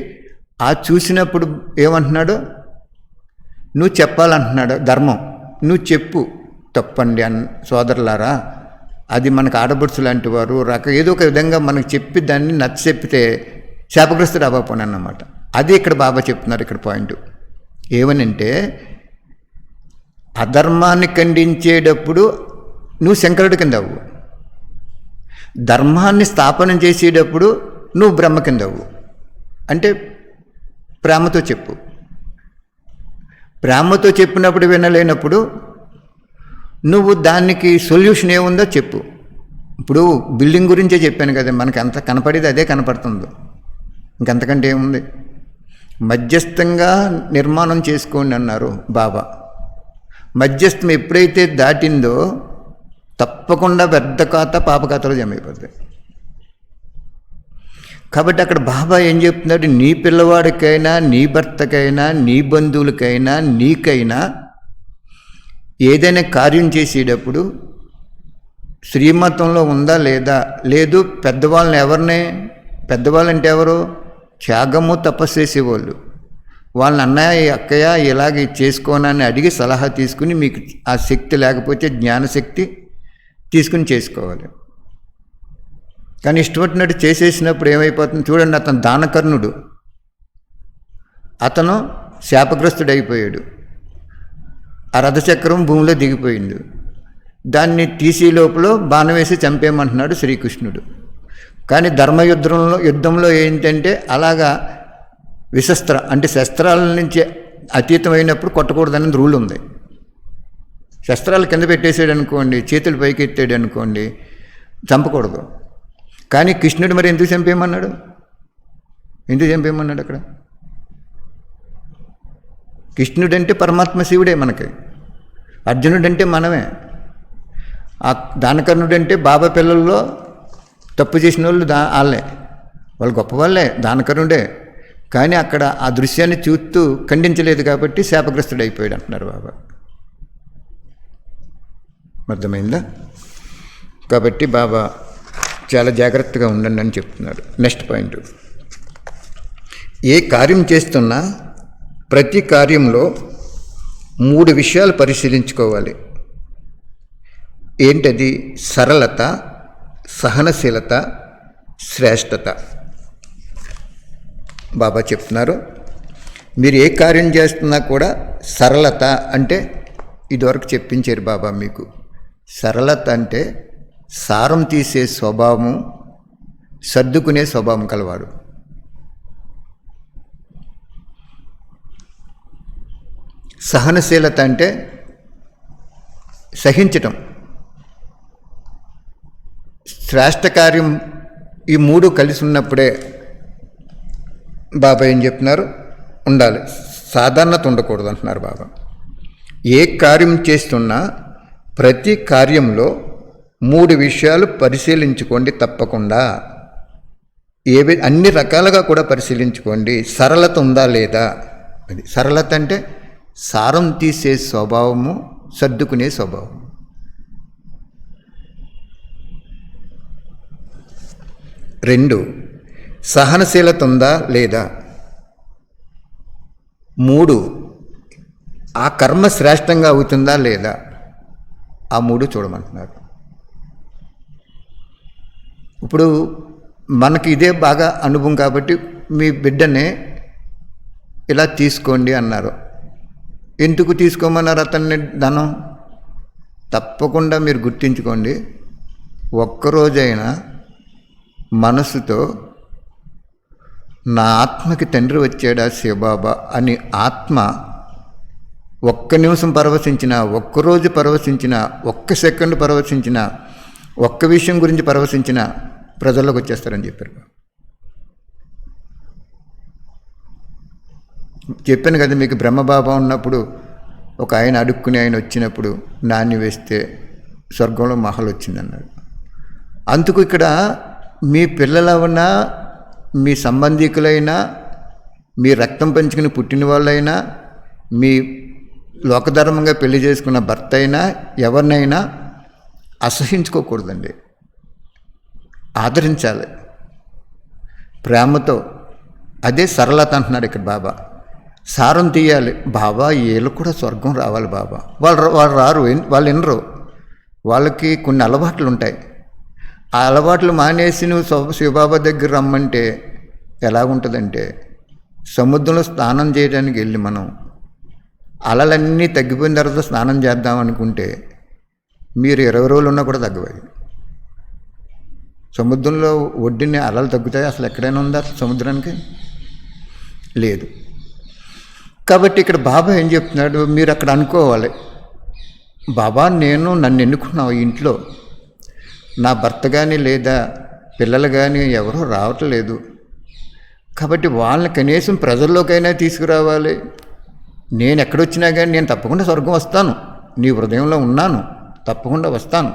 ఆ చూసినప్పుడు ఏమంటున్నాడు, నువ్వు చెప్పాలంటున్నాడు ధర్మం, నువ్వు చెప్పు తప్పండి సోదరులారా, అది మనకు ఆడబడుచు లాంటి వారు ఏదో ఒక విధంగా మనకు చెప్పి దాన్ని నచ్చ చెప్పితే శాపగ్రస్తుడు అవ్వకపోను అన్నమాట. అది ఇక్కడ బాబా చెప్తున్నారు. ఇక్కడ పాయింట్ ఏమనంటే, అధర్మాన్ని ఖండించేటప్పుడు నువ్వు శంకరుడి కింద అవ్వు, ధర్మాన్ని స్థాపన చేసేటప్పుడు నువ్వు బ్రహ్మ కింద అవ్వు. అంటే ప్రేమతో చెప్పు. ప్రేమతో చెప్పినప్పుడు వినలేనప్పుడు నువ్వు దానికి సొల్యూషన్ ఏముందో చెప్పు. ఇప్పుడు బిల్డింగ్ గురించే చెప్పాను కదా, మనకి ఎంత కనపడేది అదే కనపడుతుంది, ఇంకంతకంటే ఏముంది. మధ్యస్థంగా నిర్మాణం చేసుకోండి అన్నారు బాబా. మధ్యస్థం ఎప్పుడైతే దాటిందో తప్పకుండా వ్యర్థ ఖాతా పాప ఖాతాలో జమ అయిపోతాయి. కాబట్టి అక్కడ బాబా ఏం చెప్తున్నాడు, నీ పిల్లవాడికైనా, నీ భర్తకైనా, నీ బంధువులకైనా, నీకైనా ఏదైనా కార్యం చేసేటప్పుడు శ్రీమతంలో ఉందా లేదా, లేదు పెద్దవాళ్ళని పెద్దవాళ్ళంటే ఎవరు, త్యాగము తపస్సు చేసేవాళ్ళు, వాళ్ళని అన్నయ్య అక్కయ్య ఇలాగ చేసుకోనని అడిగి సలహా తీసుకుని, మీకు ఆ శక్తి లేకపోతే జ్ఞానశక్తి తీసుకుని చేసుకోవాలి. కానీ ఇష్టపడినట్టు చేసేసినప్పుడు ఏమైపోతుంది చూడండి. అతను దానకర్ణుడు, అతను శాపగ్రస్తుడైపోయాడు. ఆ రథచక్రం భూమిలో దిగిపోయింది. దాన్ని తీసే లోపల బాణం వేసి చంపేయమంటున్నాడు శ్రీకృష్ణుడు. కానీ యుద్ధంలో ఏంటంటే అలాగా విశస్త్ర అంటే శస్త్రాల నుంచి అతీతం అయినప్పుడు కొట్టకూడదనేది రూల్ ఉంది. శస్త్రాలు కింద పెట్టేసాడు అనుకోండి, చేతులు పైకి ఎత్తాడు అనుకోండి, చంపకూడదు. కానీ కృష్ణుడు మరి ఎందుకు చంపేయమన్నాడు? అక్కడ? కృష్ణుడంటే పరమాత్మ శివుడే మనకి, అర్జునుడంటే మనమే. ఆ దానకర్ణుడంటే బాబా పిల్లల్లో తప్పు చేసిన వాళ్ళు వాళ్ళే, వాళ్ళు గొప్ప వాళ్ళే, దానకర్ణుడే. కానీ అక్కడ ఆ దృశ్యాన్ని చూస్తూ ఖండించలేదు కాబట్టి శాపగ్రస్తుడు అయిపోయాడు అంటున్నారు బాబా. అర్థమైందా? కాబట్టి బాబా చాలా జాగ్రత్తగా ఉండండి అని చెప్తున్నారు. నెక్స్ట్ పాయింట్, ఏ కార్యం చేస్తున్నా ప్రతి కార్యంలో 3 విషయాలు పరిశీలించుకోవాలి. ఏంటది? సరళత, సహనశీలత, శ్రేష్టత. బాబా చెప్తున్నారు, మీరు ఏ కార్యం చేస్తున్నా కూడా సరళత అంటే ఇదివరకు చెప్పించారు బాబా మీకు. సరళత అంటే సారం తీసే స్వభావం, సర్దుకునే స్వభావం కలవాడు. సహనశీలత అంటే సహించటం. శ్రేష్ట కార్యం ఈ 3 కలిసి ఉన్నప్పుడే బాబా ఏం చెప్తున్నారు? ఉండాలి. సాధారణత ఉండకూడదు అంటున్నారు బాబా. ఏ కార్యం చేస్తున్నా ప్రతి కార్యంలో 3 విషయాలు పరిశీలించుకోండి తప్పకుండా. అన్ని రకాలుగా కూడా పరిశీలించుకోండి. సరళత ఉందా లేదా? అది సరళత అంటే సారం తీసే స్వభావము, సర్దుకునే స్వభావం. 2 సహనశీలత ఉందా లేదా? 3 ఆ కర్మ శ్రేష్టంగా అవుతుందా లేదా? ఆ 3 చూడమంటున్నారు. ఇప్పుడు మనకి ఇదే బాగా అనుభవం కాబట్టి మీ బిడ్డనే ఇలా తీసుకోండి అన్నారు. ఎందుకు తీసుకోమన్నారు అతన్ని? ధనం. తప్పకుండా మీరు గుర్తించుకోండి, ఒక్కరోజైనా మనసుతో నా ఆత్మకి తండ్రి వచ్చాడా శివబాబా అని ఆత్మ ఒక్క నిమిషం పరవశించిన, ఒక్కరోజు పరవశించిన, ఒక్క సెకండ్ పరవశించిన, ఒక్క విషయం గురించి పరవశించిన ప్రజల్లోకి వచ్చేస్తారని చెప్పారు. చెప్పాను కదా మీకు, బ్రహ్మబాబా ఉన్నప్పుడు ఒక ఆయన అడుక్కుని ఆయన వచ్చినప్పుడు నాణ్య వేస్తే స్వర్గంలో మహల్ వచ్చిందన్నాడు. అందుకు ఇక్కడ మీ పిల్లలైనా, మీ సంబంధికులైనా, మీ రక్తం పంచుకుని పుట్టిన వాళ్ళైనా, మీ లోకధర్మంగా పెళ్లి చేసుకున్న భర్త అయినా, ఎవరినైనా అసహించుకోకూడదండి. ఆదరించాలి ప్రేమతో. అదే సరళత అంటున్నాడు ఇక్కడ బాబా. సారం తీయాలి. బాబా వీళ్ళు కూడా స్వర్గం రావాలి బాబా. వాళ్ళు రారు, వాళ్ళు వినరు. వాళ్ళకి కొన్ని అలవాట్లు ఉంటాయి. ఆ అలవాట్లు మానేసి నువ్వు శివబాబా దగ్గర రమ్మంటే ఎలాగుంటుందంటే, సముద్రంలో స్నానం చేయడానికి వెళ్ళి మనం అలలన్నీ తగ్గిపోయిన తర్వాత స్నానం చేద్దాం అనుకుంటే మీరు 20 రోజులు ఉన్నా కూడా తగ్గవాయి. సముద్రంలో ఒడ్డుని అలలు తగ్గుతాయి? అసలు ఎక్కడైనా ఉందా సముద్రానికి? లేదు. కాబట్టి ఇక్కడ బాబా ఏం చెప్తున్నాడు, మీరు అక్కడ అనుకోవాలి, బాబా నన్ను ఎన్నుకున్నావు ఇంట్లో, నా భర్త కానీ లేదా పిల్లలు కానీ ఎవరూ రావట్లేదు, కాబట్టి వాళ్ళని కనీసం ప్రజల్లోకైనా తీసుకురావాలి. నేను ఎక్కడొచ్చినా కానీ నేను తప్పకుండా స్వర్గం వస్తాను, నీ హృదయంలో ఉన్నాను, తప్పకుండా వస్తాను.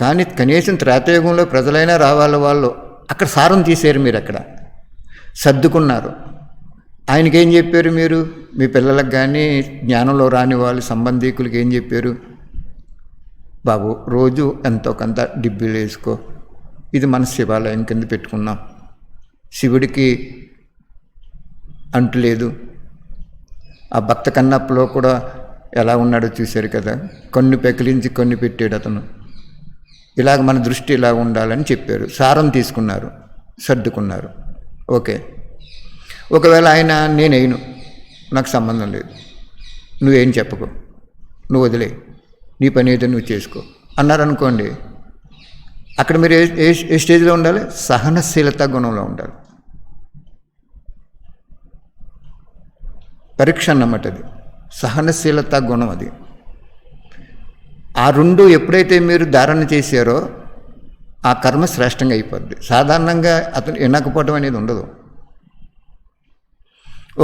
కానీ కనీసం త్రేతాయుగంలో ప్రజలైనా రావాలి. వాళ్ళు అక్కడ సారం తీశారు, మీరు అక్కడ సర్దుకున్నారు. ఆయనకేం చెప్పారు మీరు? మీ పిల్లలకు కానీ జ్ఞానంలో రాని వాళ్ళు సంబంధికులకి ఏం చెప్పారు? బాబు రోజు ఎంతో కొంత డిబ్బీలు వేసుకో, ఇది మన శివాలయం కింద పెట్టుకున్నాం, శివుడికి అంటులేదు. ఆ భక్త కన్నప్పలో కూడా ఎలా ఉన్నాడో చూశారు కదా, కన్ను పెకిలించి కన్ను పెట్టాడు అతను. ఇలాగ మన దృష్టి ఇలా ఉండాలని చెప్పారు. సారం తీసుకున్నారు, సర్దుకున్నారు. ఓకే, ఒకవేళ ఆయన నేనేను, నాకు సంబంధం లేదు, నువ్వేం చెప్పకు, నువ్వు వదిలే, నీ పని ఏదో నువ్వు చేసుకో అన్నారనుకోండి, అక్కడ మీరు ఏ స్టేజ్లో ఉండాలి? సహనశీలత గుణంలో ఉండాలి. పరీక్ష అన్నమాట. అది సహనశీలత గుణం. అది ఆ రెండు ఎప్పుడైతే మీరు ధారణ చేశారో ఆ కర్మ శ్రేష్టంగా అయిపోద్ది. సాధారణంగా అతను వినకపోవడం అనేది ఉండదు.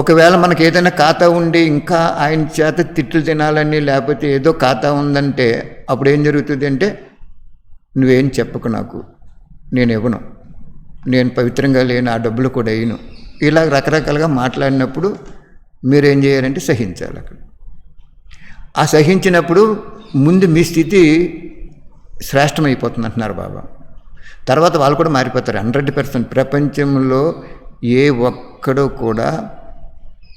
ఒకవేళ మనకి ఏదైనా ఖాతా ఉండి ఇంకా ఆయన చేత తిట్లు తినాలని, లేకపోతే ఏదో ఖాతా ఉందంటే అప్పుడు ఏం జరుగుతుంది అంటే, నువ్వేం చెప్పకు, నాకు నేను ఇవ్వను, నేను పవిత్రంగా లేను, ఆ డబ్బులు కూడా వేయను, ఇలా రకరకాలుగా మాట్లాడినప్పుడు మీరేం చేయాలంటే సహించాలి. అక్కడ ఆ సహించినప్పుడు ముందు మీ స్థితి శ్రేష్టమైపోతుంది అంటున్నారు బాబా. తర్వాత వాళ్ళు కూడా మారిపోతారు 100%. ప్రపంచంలో ఏ ఒక్కడూ కూడా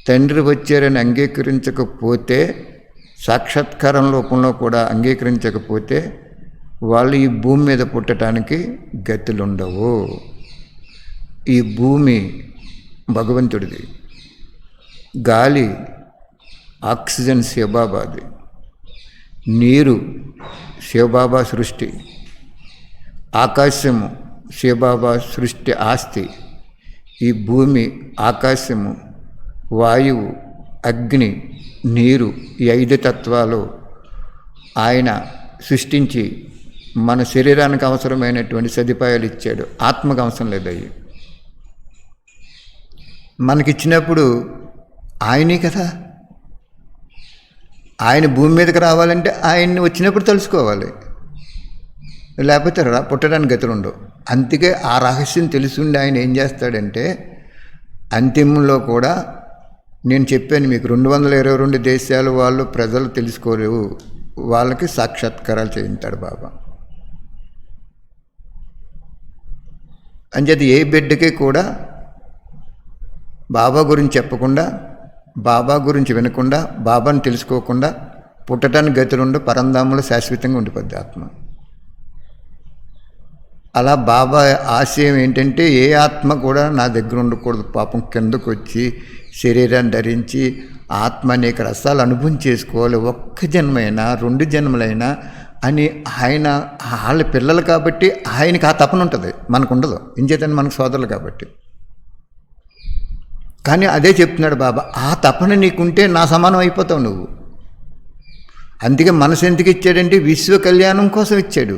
తండ్రి వచ్చారని అంగీకరించకపోతే, సాక్షాత్కారం రూపంలో కూడా అంగీకరించకపోతే వాళ్ళు ఈ భూమి మీద పుట్టడానికి గతులుండవు. ఈ భూమి భగవంతుడిది, గాలి ఆక్సిజన్ శివబాబాది, నీరు శివబాబా సృష్టి, ఆకాశము శివబాబా సృష్టి ఆస్తి, ఈ భూమి, ఆకాశము, వాయువు, అగ్ని, నీరు, ఈ 5 తత్వాలు ఆయన సృష్టించి మన శరీరానికి అవసరమైనటువంటి సదుపాయాలు ఇచ్చాడు. ఆత్మకు అవసరం లేదు. అవి మనకిచ్చినప్పుడు ఆయనే కదా. ఆయన భూమి మీదకి రావాలంటే ఆయన్ని వచ్చినప్పుడు తెలుసుకోవాలి, లేకపోతే పుట్టడానికి గతులు ఉండవు. అందుకే ఆ రహస్యం తెలుసుండి ఆయన ఏం చేస్తాడంటే, అంతిమంలో కూడా నేను చెప్పాను మీకు, 222 దేశాలు వాళ్ళు ప్రజలు తెలుసుకోలేవు, వాళ్ళకి సాక్షాత్కారాలు చేయించాడు బాబా. అంచేది ఏ బిడ్డకి కూడా బాబా గురించి చెప్పకుండా, బాబా గురించి వినకుండా, బాబాని తెలుసుకోకుండా పుట్టడానికి గతులుండు, పరంధామంలో శాశ్వతంగా ఉండిపోద్ది ఆత్మ. అలా బాబా ఆశయం ఏంటంటే, ఏ ఆత్మ కూడా నా దగ్గర ఉండకూడదు, పాపం కిందకు వచ్చి శరీరాన్ని ధరించి ఆత్మ అనేక రసాలు అనుభవం చేసుకోవాలి, ఒక్క జన్మైనా 2 జన్మలైనా అని ఆయన. వాళ్ళ పిల్లలు కాబట్టి ఆయనకి ఆ తపన ఉంటుంది, మనకు ఉండదు. ఇంచేతని మనకు సోదరులు కాబట్టి. కానీ అదే చెప్తున్నాడు బాబా, ఆ తపన నీకుంటే నా సమానం అయిపోతావు నువ్వు. అందుకే మనసు ఎందుకు ఇచ్చాడంటే విశ్వ కళ్యాణం కోసం ఇచ్చాడు.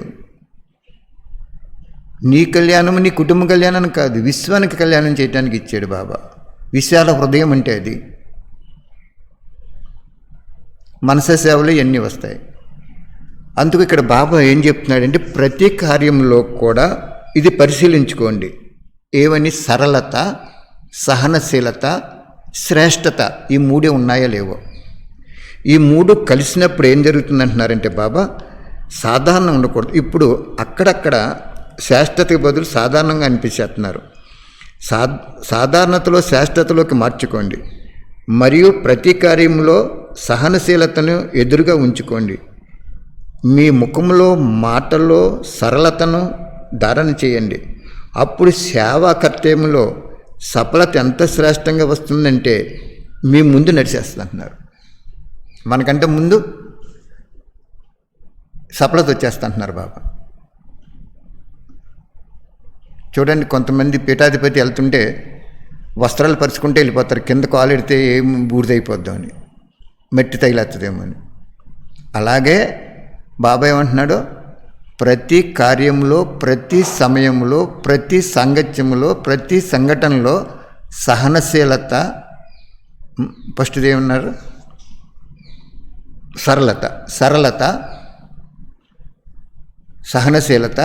నీ కళ్యాణం, నీ కుటుంబ కళ్యాణం కాదు, విశ్వానికి కళ్యాణం చేయడానికి ఇచ్చాడు బాబా. విశాల హృదయం అంటే అది. మనస సేవలు ఎన్ని వస్తాయి. అందుకు ఇక్కడ బాబా ఏం చెప్తున్నాడంటే, ప్రతి కార్యంలో కూడా ఇది పరిశీలించుకోండి. ఏవని? సరళత, సహనశీలత, శ్రేష్టత, ఈ 3 ఉన్నాయో లేవో. ఈ 3 కలిసినప్పుడు ఏం జరుగుతుందంటున్నారంటే బాబా, సాధారణం ఉండకూడదు. ఇప్పుడు అక్కడక్కడ శ్రేష్టతకి బదులు సాధారణంగా అనిపించేస్తున్నారు. సాధారణతలో శ్రేష్టతలోకి మార్చుకోండి. మరియు ప్రతి కార్యంలో సహనశీలతను ఎదురుగా ఉంచుకోండి. మీ ముఖంలో, మాటల్లో సరళతను ధారణ చేయండి. అప్పుడు సేవా కర్తవ్యంలో సఫలత ఎంత శ్రేష్టంగా వస్తుందంటే మీ ముందు నడిచేస్తుంది అంటున్నారు. మనకంటే ముందు సఫలత వచ్చేస్తుంటున్నారు బాబా. చూడండి, కొంతమంది పీఠాధిపతి వెళ్తుంటే వస్త్రాలు పరుచుకుంటే వెళ్ళిపోతారు, కింద కాలు ఎడితే ఏం బూడిదైపోద్దామని, మట్టి తగిలేస్తుందేమో అని. అలాగే బాబా ఏమంటున్నాడో, ప్రతి కార్యంలో, ప్రతి సమయంలో, ప్రతి సాంగత్యంలో, ప్రతి సంఘటనలో సహనశీలత, ఫస్ట్ది ఏమన్నారు? సరళత, సహనశీలత,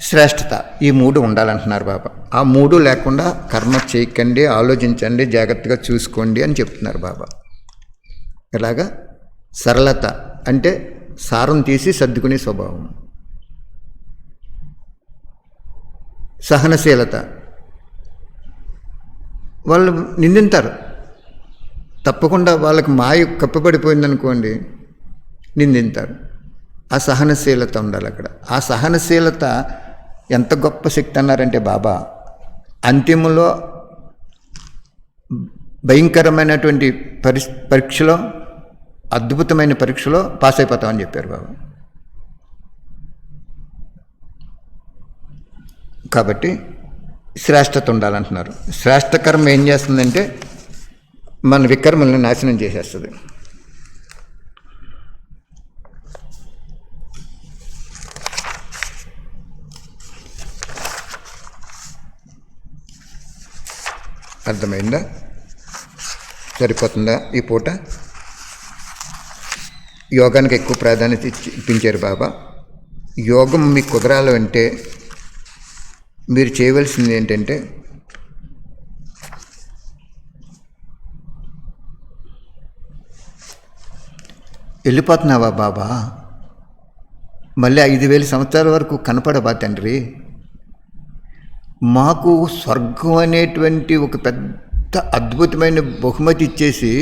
శ్రేష్టత, ఈ 3 ఉండాలంటున్నారు బాబా. ఆ 3 లేకుండా కర్మ చేయకండి, ఆలోచించండి, జాగ్రత్తగా చూసుకోండి అని చెప్తున్నారు బాబా. ఇలాగా సరళత అంటే సారం తీసి సర్దుకునే స్వభావం. సహనశీలత, వాళ్ళు నిందింతారు, తప్పకుండా వాళ్ళకి మాయ కప్పబడిపోయిందనుకోండి, నిందింతారు. ఆ సహనశీలత ఉండాలి అక్కడ. ఆ సహనశీలత ఎంత గొప్ప శక్తి అన్నారంటే బాబా, అంతిమంలో భయంకరమైనటువంటి పరీక్షలో, అద్భుతమైన పరీక్షలో పాస్ అయిపోతామని చెప్పారు బాబా. కాబట్టి శ్రేష్టత ఉండాలంటున్నారు. శ్రేష్ట కర్మ ఏం చేస్తుందంటే, మన వికర్మల్ని నాశనం చేసేస్తుంది. అర్థమైందా? సరిపోతుందా ఈ పూట? యోగానికి ఎక్కువ ప్రాధాన్యత ఇప్పించారు బాబా. యోగం మీకు కుదరాలంటే మీరు చేయవలసింది ఏంటంటే వెళ్ళిపోతున్నావా బాబా, మళ్ళీ 5,000 సంవత్సరాల వరకు కనపడబా తండ్రి, మాకు స్వర్గం అనేటువంటి ఒక పెద్ద అద్భుతమైన బహుమతి ఇచ్చేసి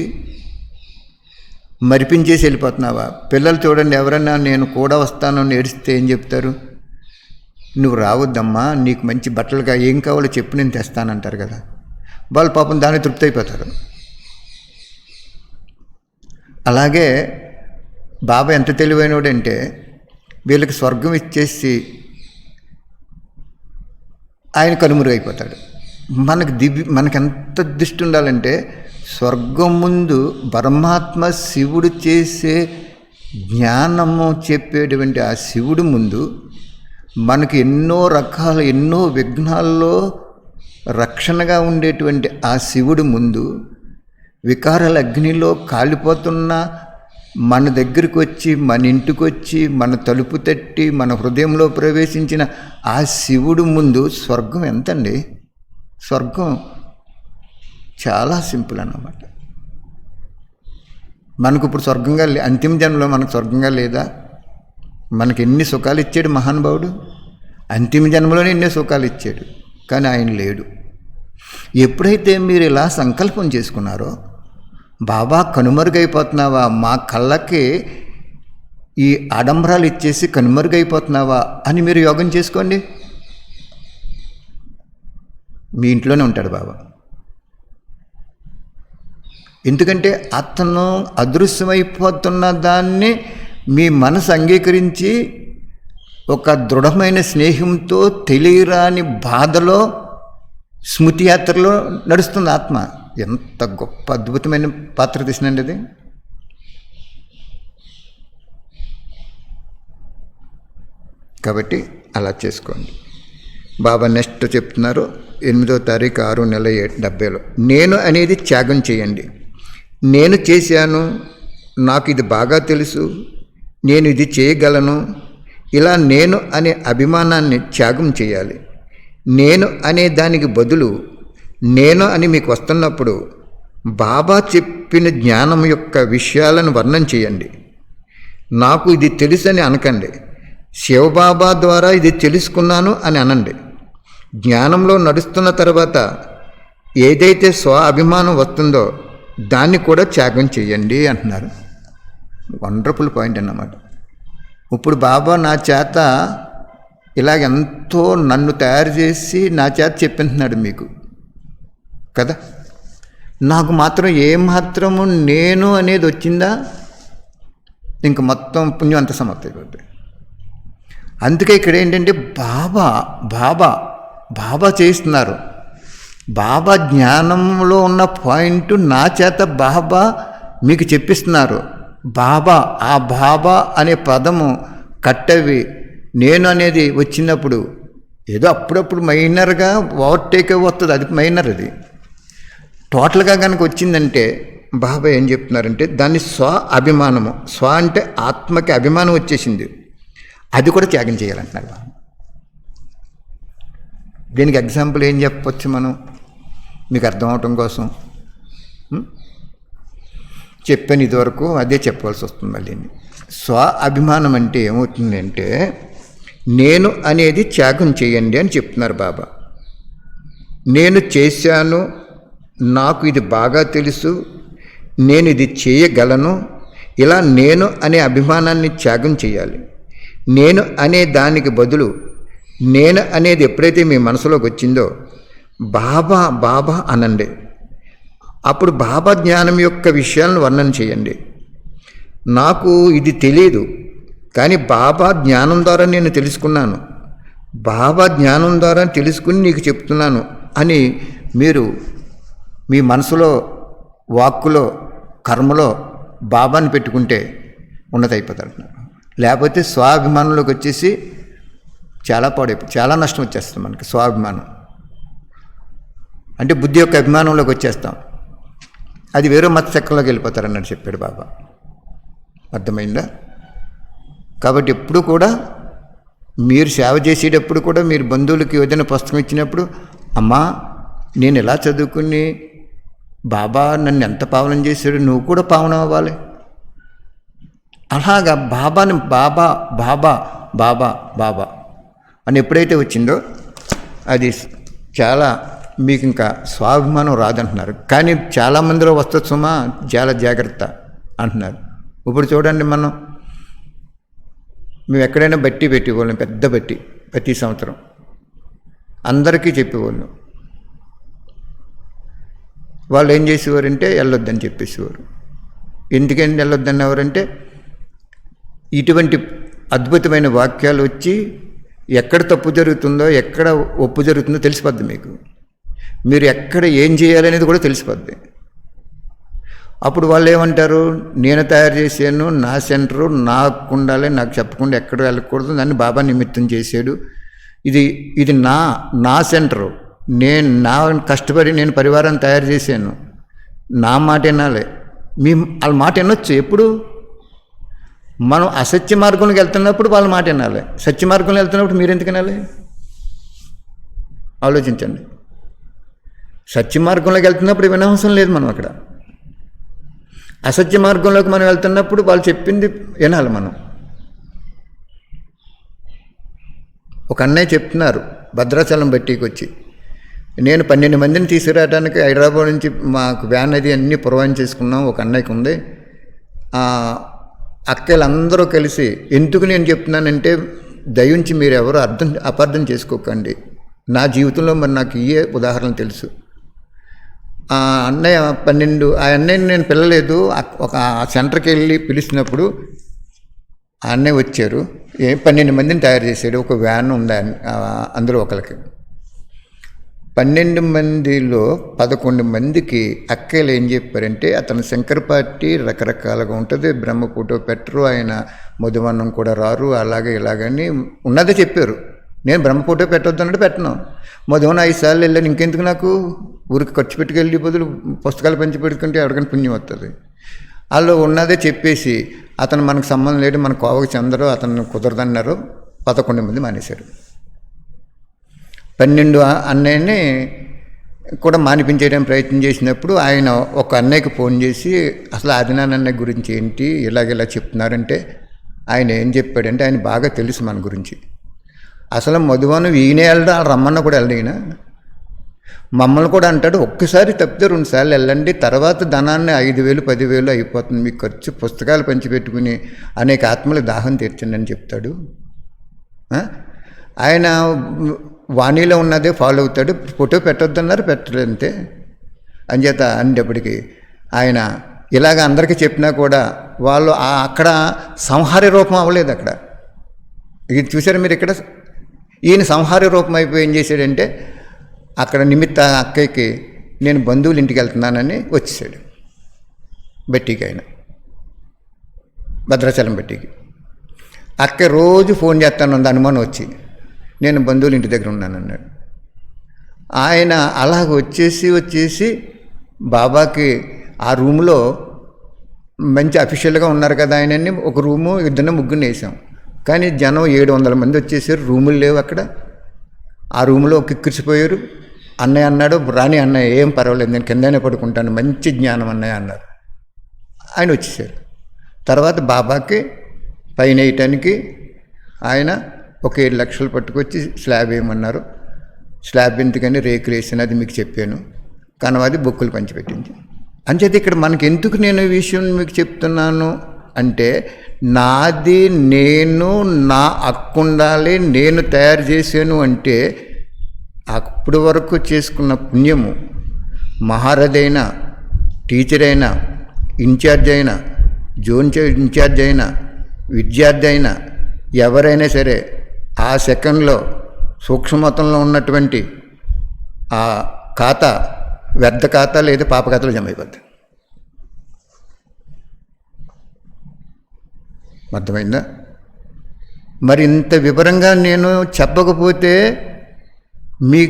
మరిపించేసి వెళ్ళిపోతున్నావా? పిల్లలు చూడండి, ఎవరన్నా నేను కూడా వస్తానని ఏడిస్తే ఏం చెప్తారు? నువ్వు రావద్దమ్మా, నీకు మంచి బట్టలుగా ఏం కావాలో చెప్పు, నేను తెస్తానంటారు కదా. వాళ్ళు పాపం దాన్ని తృప్తి అయిపోతారు. అలాగే బాబా ఎంత తెలివైనోడంటే వీళ్ళకి స్వర్గం ఇచ్చేసి ఆయన కనుమరుగైపోతాడు. మనకు ఎంత దృష్టి ఉండాలంటే స్వర్గం ముందు పరమాత్మ శివుడు చేసే జ్ఞానము చెప్పేటువంటి ఆ శివుడు ముందు మనకు ఎన్నో విఘ్నాల్లో రక్షణగా ఉండేటువంటి ఆ శివుడు ముందు వికారాల అగ్నిలో కాలిపోతున్న మన దగ్గరికి వచ్చి, మన ఇంటికి వచ్చి, మన తలుపు తట్టి, మన హృదయంలో ప్రవేశించిన ఆ శివుడు ముందు స్వర్గం ఎంతండి? స్వర్గం చాలా సింపుల్ అన్నమాట. మనకు ఇప్పుడు స్వర్గంగా అంతిమ జన్మలో మనకు స్వర్గంగా లేదా? మనకి ఎన్ని సుఖాలు ఇచ్చాడు మహానుభావుడు. అంతిమ జన్మలోనే ఎన్నో సుఖాలు ఇచ్చాడు, కానీ ఆయన లేడు. ఎప్పుడైతే మీరు ఇలా సంకల్పం చేసుకున్నారో, బాబా కనుమరుగైపోతున్నావా, మా కళ్ళకి ఈ ఆడంబరాలు ఇచ్చేసి కనుమరుగైపోతున్నావా అని మీరు యోగం చేసుకోండి. మీ ఇంట్లోనే ఉంటాడు బాబా. ఎందుకంటే అతను అదృశ్యమైపోతున్న దాన్ని మీ మనసు అంగీకరించి ఒక దృఢమైన స్నేహంతో తెలియరాని బాధలో స్మృతి యాత్రలో నడుస్తుంది ఆత్మ. ఎంత గొప్ప అద్భుతమైన పాత్ర తీసినండి అది. కాబట్టి అలా చేసుకోండి. బాబా నెక్స్ట్ చెప్తున్నారు 8వ తారీఖు 6 నెల 70లో, నేను అనేది త్యాగం చేయండి. నేను చేశాను, నాకు ఇది బాగా తెలుసు, నేను ఇది చేయగలను, ఇలా నేను అనే అభిమానాన్ని త్యాగం చేయాలి. నేను అనే దానికి బదులు నేను అని మీకు వస్తున్నప్పుడు బాబా చెప్పిన జ్ఞానం యొక్క విషయాలను వర్ణన చేయండి. నాకు ఇది తెలుసని అనకండి, శివబాబా ద్వారా ఇది తెలుసుకున్నాను అని అనండి. జ్ఞానంలో నడుస్తున్న తర్వాత ఏదైతే స్వ అభిమానం వస్తుందో దాన్ని కూడా త్యాగం చేయండి అంటున్నారు. వండర్ఫుల్ పాయింట్ అన్నమాట. ఇప్పుడు బాబా నా చేత ఇలాగెంతో నన్ను తయారు చేసి నా చేత చెప్పింటున్నాడు మీకు కదా. నాకు మాత్రం ఏమాత్రము నేను అనేది వచ్చిందా, ఇంక మొత్తం పుణ్యం అంత సమాప్తి అయిపోతుంది. అందుకే ఇక్కడ ఏంటంటే బాబా చేస్తున్నారు. బాబా జ్ఞానంలో ఉన్న పాయింట్ నా చేత బాబా మీకు చెప్పిస్తున్నారు. ఆ బాబా అనే పదము కట్టవి నేను అనేది వచ్చినప్పుడు ఏదో అప్పుడప్పుడు మైనర్గా ఓవర్టేక్ వస్తుంది, అది మైనర్. అది టోటల్గా కనుక వచ్చిందంటే బాబా ఏం చెప్తున్నారంటే దాన్ని స్వ అభిమానము, స్వ అంటే ఆత్మకి అభిమానం వచ్చేసింది, అది కూడా త్యాగం చేయాలంటున్నారు బాబా. దీనికి ఎగ్జాంపుల్ ఏం చెప్పవచ్చు మనం మీకు అర్థం అవటం కోసం? చెప్పాను ఇదివరకు, అదే చెప్పవలసి వస్తుంది మళ్ళీ. స్వ అభిమానం అంటే ఏమవుతుందంటే నేను అనేది త్యాగం చేయండి అని చెప్తున్నారు బాబా. నేను చేశాను, నాకు ఇది బాగా తెలుసు, నేను ఇది చేయగలను, ఇలా నేను అనే అభిమానాన్ని త్యాగం చేయాలి. నేను అనే దానికి బదులు నేను అనేది ఎప్పుడైతే మీ మనసులోకి వచ్చిందో బాబా అనండి. అప్పుడు బాబా జ్ఞానం యొక్క విషయాలను వర్ణన చేయండి. నాకు ఇది తెలియదు, కానీ బాబా జ్ఞానం ద్వారా నేను తెలుసుకున్నాను, బాబా జ్ఞానం ద్వారా తెలుసుకుని నీకు చెప్తున్నాను అని మీరు మీ మనసులో వాక్కులో కర్మలో బాబాని పెట్టుకుంటే ఉన్నతి అయిపోతారు. లేకపోతే స్వాభిమానంలోకి వచ్చేసి చాలా చాలా నష్టం వచ్చేస్తుంది మనకి. స్వాభిమానం అంటే బుద్ధి యొక్క అభిమానంలోకి వచ్చేస్తాం. అది వేరే మత చక్రంలోకి వెళ్ళిపోతారన్నట్టు చెప్పాడు బాబా. అర్థమైందా? కాబట్టి ఎప్పుడు కూడా మీరు సేవ చేసేటప్పుడు కూడా మీరు బంధువులకి ఏదైనా పుస్తకం ఇచ్చినప్పుడు, అమ్మా నేను ఇలా చదువుకుని బాబా నన్ను ఎంత పావనం చేశాడు, నువ్వు కూడా పావనం అవ్వాలి. అలాగా బాబాని బాబా బాబా బాబా బాబా అని ఎప్పుడైతే వచ్చిందో అది చాలా మీకు ఇంకా స్వాభిమానం రాదంటున్నారు. కానీ చాలామందిలో వస్తుంది సుమా, చాలా జాగ్రత్త అంటున్నారు. ఇప్పుడు చూడండి, మేము ఎక్కడైనా బట్టి పెట్టేవాళ్ళం, పెద్ద బట్టి ప్రతి సంవత్సరం అందరికీ చెప్పేవాళ్ళం. వాళ్ళు ఏం చేసేవారంటే వెళ్ళొద్దని చెప్పేసేవారు. ఎందుకని వెళ్ళొద్దని ఎవరంటే, ఇటువంటి అద్భుతమైన వాక్యాలు వచ్చి ఎక్కడ తప్పు జరుగుతుందో ఎక్కడ ఒప్పు జరుగుతుందో తెలిసిపోద్ది మీకు. మీరు ఎక్కడ ఏం చేయాలనేది కూడా తెలిసిపోద్ది. అప్పుడు వాళ్ళు ఏమంటారు, నేను తయారు చేశాను, నా సెంటరు నాకు ఉండాలి, నాకు చెప్పకుండా ఎక్కడ వెళ్ళకూడదు, నన్ను బాబా నిమిత్తం చేశాడు, ఇది నా సెంటరు, నా కష్టపడి నేను పరివారాన్ని తయారు చేశాను, నా మాట వినాలి. వాళ్ళ మాట వినొచ్చు. ఎప్పుడు మనం అసత్య మార్గంలోకి వెళ్తున్నప్పుడు వాళ్ళ మాట వినాలి. సత్య మార్గంలో వెళ్తున్నప్పుడు మీరు ఎందుకు వినాలి? ఆలోచించండి. సత్య మార్గంలోకి వెళ్తున్నప్పుడు వినవసరం లేదు. మనం అక్కడ అసత్య మార్గంలోకి మనం వెళ్తున్నప్పుడు వాళ్ళు చెప్పింది వినాలి మనం. ఒక అన్నయ్య చెప్తున్నారు, భద్రాచలం బట్టీకి వచ్చి, నేను 12 మందిని తీసుకురావడానికి హైదరాబాద్ నుంచి మాకు వ్యాన్ అది అన్నీ పురవాయిన్ చేసుకున్నాం. ఒక అన్నయ్యకి ఉంది. అక్కలందరూ కలిసి, ఎందుకు నేను చెప్తున్నానంటే దయించి మీరు ఎవరు అపార్థం చేసుకోకండి. నా జీవితంలో మరి నాకు ఇయే ఉదాహరణలు తెలుసు. ఆ అన్నయ్య 12, ఆ అన్నయ్యని నేను పిలలేదు. ఒక సెంటర్కి వెళ్ళి పిలిచినప్పుడు ఆ అన్నయ్య వచ్చారు. 12 మందిని తయారు చేశాడు. ఒక వ్యాన్ ఉంది అందులో ఒకరికి. 12 మందిలో 11 మందికి అక్కలు ఏం చెప్పారంటే, అతను శంకర పార్టీ రకరకాలుగా ఉంటుంది, బ్రహ్మ ఫోటో పెట్టరు, ఆయన మధువన్నం కూడా రారు, అలాగే ఇలాగని ఉన్నదే చెప్పారు. నేను బ్రహ్మ ఫోటో పెట్టొద్దు అన్నట్టు పెట్టను. మధువనం 5 సార్లు వెళ్ళాను, ఇంకెందుకు నాకు ఊరికి ఖర్చు పెట్టుకెళ్ళి బదులు పుస్తకాలు పంచి పెట్టుకుంటే ఎవరికైనా పుణ్యం వస్తుంది. వాళ్ళు ఉన్నదే చెప్పేసి, అతను మనకు సంబంధం లేడు, మన కోవకు చెందరు, అతను కుదరదన్నారు. 11 మంది మానేశారు. 12 అన్నయ్యని కూడా మానిపించేయడానికి ప్రయత్నం చేసినప్పుడు ఆయన ఒక అన్నయ్యకి ఫోన్ చేసి, అసలు ఆదినారాయణ అన్నయ్య గురించి ఏంటి ఇలాగెలా చెప్తున్నారంటే, ఆయన ఏం చెప్పాడంటే, ఆయన బాగా తెలుసు మన గురించి. అసలు మధువనం ఈయన వెళ్ళడం, వాళ్ళు రమ్మన్న కూడా వెళ్ళిన మమ్మల్ని కూడా అంటాడు, ఒక్కసారి తప్పితే 2 సార్లు వెళ్ళండి, తర్వాత ధనాన్ని 5,000 10,000 అయిపోతుంది మీకు ఖర్చు, పుస్తకాలు పంచిపెట్టుకుని అనేక ఆత్మలకు దాహం తీర్చండి అని చెప్తాడు. ఆయన వాణిలో ఉన్నదే ఫాలో అవుతాడు. ఫోటో పెట్టొద్దన్నారు, పెట్టలేదంతే. అంచేత అనేటప్పటికీ ఆయన ఇలాగ అందరికీ చెప్పినా కూడా వాళ్ళు అక్కడ సంహార రూపం అవ్వలేదు. అక్కడ ఇది చూసారు మీరు. ఇక్కడ ఈయన సంహార రూపం అయిపోయి ఏం చేశాడంటే, అక్కడ నిమిత్త అక్కయ్యకి నేను బంధువుల ఇంటికి వెళ్తున్నానని వచ్చేసాడు. బట్టీకి ఆయన భద్రాచలం బట్టీకి. అక్క రోజు ఫోన్ చేస్తాను అంది అనుమానం వచ్చి, నేను బంధువుల ఇంటి దగ్గర ఉన్నాను అన్నాడు. ఆయన అలాగ వచ్చేసి బాబాకి ఆ రూమ్లో మంచి అఫీషియల్గా ఉన్నారు కదా ఆయనని, ఒక రూము 2-3 వేసాం. కానీ జనం 700 మంది వచ్చేసారు, రూములు లేవు అక్కడ. ఆ రూములో కిక్కిరిసిపోయారు. అన్నయ్య అన్నాడు, రాని అన్నయ్య ఏం పర్వాలేదు, నేను కిందనే పడుకుంటాను, మంచి జ్ఞానం అన్నయ్య అన్నారు. ఆయన వచ్చేసారు. తర్వాత బాబాకి పైన వేయటానికి ఆయన ఒక 7 లక్షలు పట్టుకొచ్చి స్లాబ్ వేయమన్నారు. స్లాబ్ ఎందుకని రేకులు వేసిన అది మీకు చెప్పాను. కనవాది బొక్కులు పంచిపెట్టింది. అంచేది ఇక్కడ మనకి ఎందుకు నేను ఈ విషయం మీకు చెప్తున్నాను అంటే, నాది నేను, నా హక్కు ఉండాలి, నేను తయారు చేశాను అంటే అప్పటి వరకు చేసుకున్న పుణ్యము, మహారథి అయినా, టీచర్ అయినా, ఇన్ఛార్జ్ అయినా, జోన్ ఇన్ఛార్జ్ అయినా, విద్యార్థి అయినా, ఎవరైనా సరే ఆ సెకండ్లో సూక్ష్మతంలో ఉన్నటువంటి ఆ ఖాతా వ్యర్థ ఖాతా లేదా పాప ఖాతాలో జమ అయిపోద్ది. అర్థమైందా? మరి ఇంత వివరంగా నేను చెప్పకపోతే మీ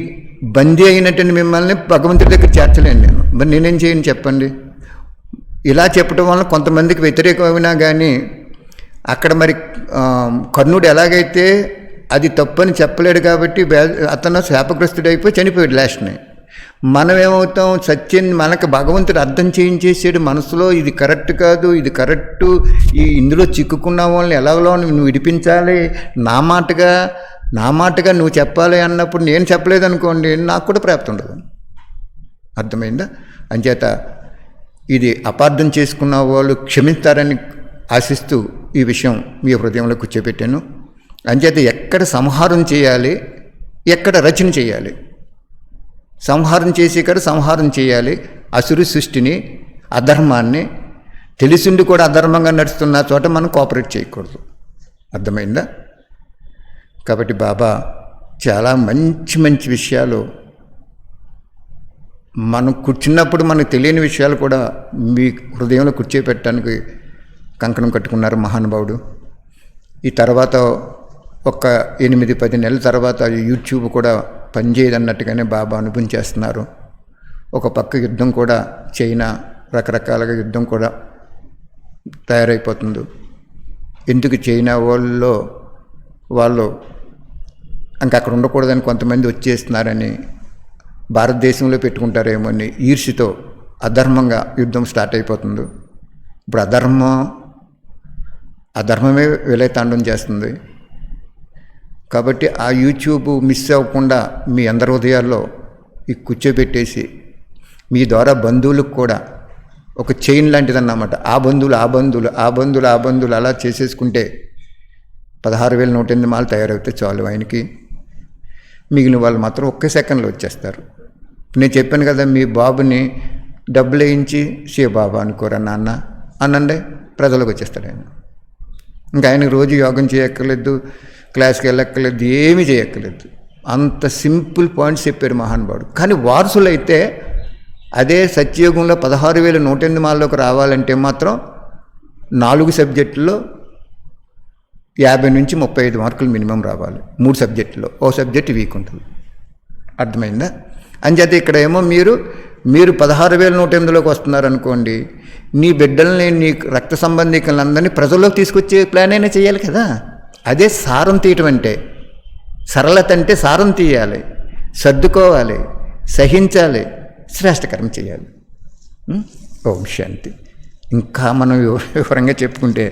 బందీ అయినట్టు మిమ్మల్ని భగవంతుడి దగ్గర చేర్చలేను నేను. మరి నేనేం చేయను చెప్పండి? ఇలా చెప్పడం వల్ల కొంతమందికి వ్యతిరేకమైనా కానీ అక్కడ మరి కర్ణుడు ఎలాగైతే అది తప్పని చెప్పలేడు కాబట్టి అతను శాపగ్రస్తుడైపోయి చనిపోయాడు లాస్ట్ని. మనం ఏమవుతాం, సత్యం మనకు భగవంతుడు అర్థం చేయించేసాడు మనసులో, ఇది కరెక్ట్ కాదు, ఇది కరెక్టు, ఇందులో చిక్కుకున్న వాళ్ళని ఎలాగో నువ్వు విడిపించాలి, నా మాటగా నువ్వు చెప్పాలి అన్నప్పుడు నేను చెప్పలేదు అనుకోండి, నాకు కూడా ప్రాప్తి ఉండదు. అర్థమైందా? అంచేత ఇది అపార్థం చేసుకున్న వాళ్ళు క్షమిస్తారని ఆశిస్తూ ఈ విషయం మీ హృదయంలో కూర్చోబెట్టాను. అంచేత ఎక్కడ సంహారం చేయాలి, ఎక్కడ రచన చేయాలి, సంహారం చేసే కాడ సంహారం చేయాలి. అసురు సృష్టిని, అధర్మాన్ని తెలిసిండి కూడా అధర్మంగా నడుస్తున్న చోట మనం కోఆపరేట్ చేయకూడదు. అర్థమైందా? కాబట్టి బాబా చాలా మంచి మంచి విషయాలు మనం కూర్చున్నప్పుడు మనకు తెలియని విషయాలు కూడా మీ హృదయంలో కూర్చోపెట్టడానికి కంకణం కట్టుకున్నారు మహానుభావుడు. ఈ తర్వాత ఒక 8-10 నెలల తర్వాత యూట్యూబ్ కూడా పనిచేయదన్నట్టుగానే బాబా అనుభవం చేస్తున్నారు. ఒక పక్క యుద్ధం కూడా, చైనా రకరకాలుగా యుద్ధం కూడా తయారైపోతుంది. ఎందుకు చైనా వాళ్ళు ఇంకా అక్కడ ఉండకూడదని కొంతమంది వచ్చేస్తున్నారని భారతదేశంలో పెట్టుకుంటారేమో అని ఈర్ష్యతో అధర్మంగా యుద్ధం స్టార్ట్ అయిపోతుంది. ఇప్పుడు అధర్మమే విలయతాండం చేస్తుంది. కాబట్టి ఆ యూట్యూబ్ మిస్ అవ్వకుండా మీ అందరి హృదయాల్లో ఈ కూర్చోబెట్టేసి మీ ద్వారా బంధువులకు కూడా ఒక చైన్ లాంటిదన్నమాట. ఆ బంధువులు అలా చేసేసుకుంటే 16,108 మాలు తయారవుతే చాలు ఆయనకి. మిగిలిన వాళ్ళు మాత్రం ఒక్క సెకండ్లో వచ్చేస్తారు. నేను చెప్పాను కదా, మీ బాబుని డబ్బులు వేయించి బాబా అనుకోరా నాన్న అనండి, ప్రజలకు వచ్చేస్తాడు ఆయన. ఇంకా ఆయనకు రోజు యోగం చేయక్కర్లేదు, క్లాస్కి వెళ్ళక్కర్లేదు, ఏమీ చేయక్కర్లేదు. అంత సింపుల్ పాయింట్స్ చెప్పారు మహానుభావుడు. కానీ వారసులైతే అదే సత్యయుగంలో 16,108 మాల్లోకి రావాలంటే మాత్రం 4 సబ్జెక్టుల్లో 50 నుంచి 35 మార్కులు మినిమం రావాలి. 3 సబ్జెక్టులో ఓ సబ్జెక్ట్ వీక్ ఉంటుంది. అర్థమైందా? అంచేత ఇక్కడ ఏమో మీరు 16,108లోకి వస్తున్నారనుకోండి, నీ బిడ్డల్ని, నీ రక్త సంబంధికులందరినీ ప్రజల్లోకి తీసుకొచ్చే ప్లాన్ అయినా చేయాలి కదా. అదే సారం తీయటం అంటే. సరళత అంటే సారం తీయాలి, సర్దుకోవాలి, సహించాలి, శ్రేష్టకరం చేయాలి. ఓం శాంతి. ఇంకా మనం వివరంగా చెప్పుకుంటే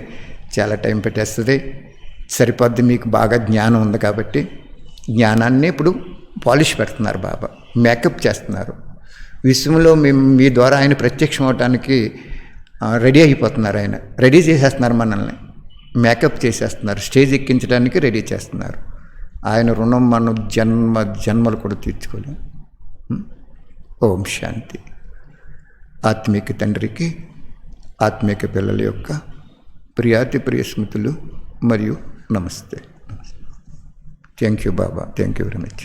చాలా టైం పెట్టేస్తుంది. సరిపోద్ది. మీకు బాగా జ్ఞానం ఉంది కాబట్టి జ్ఞానాన్ని ఇప్పుడు పాలిష్ పెడుతున్నారు బాబా, మేకప్ చేస్తున్నారు. విశ్వంలో మీ ద్వారా ఆయన ప్రత్యక్షం అవడానికి రెడీ అయిపోతున్నారు. ఆయన రెడీ చేసేస్తున్నారు, మనల్ని మేకప్ చేసేస్తున్నారు, స్టేజ్ ఎక్కించడానికి రెడీ చేస్తున్నారు. ఆయన రుణం మనం జన్మలు కూడా తీర్చుకోలేం. ఓం శాంతి. ఆత్మీక తండ్రికి ఆత్మీక పిల్లల యొక్క ప్రియ స్మృతులు మరియు నమస్తే. Thank you Baba. Thank you very much.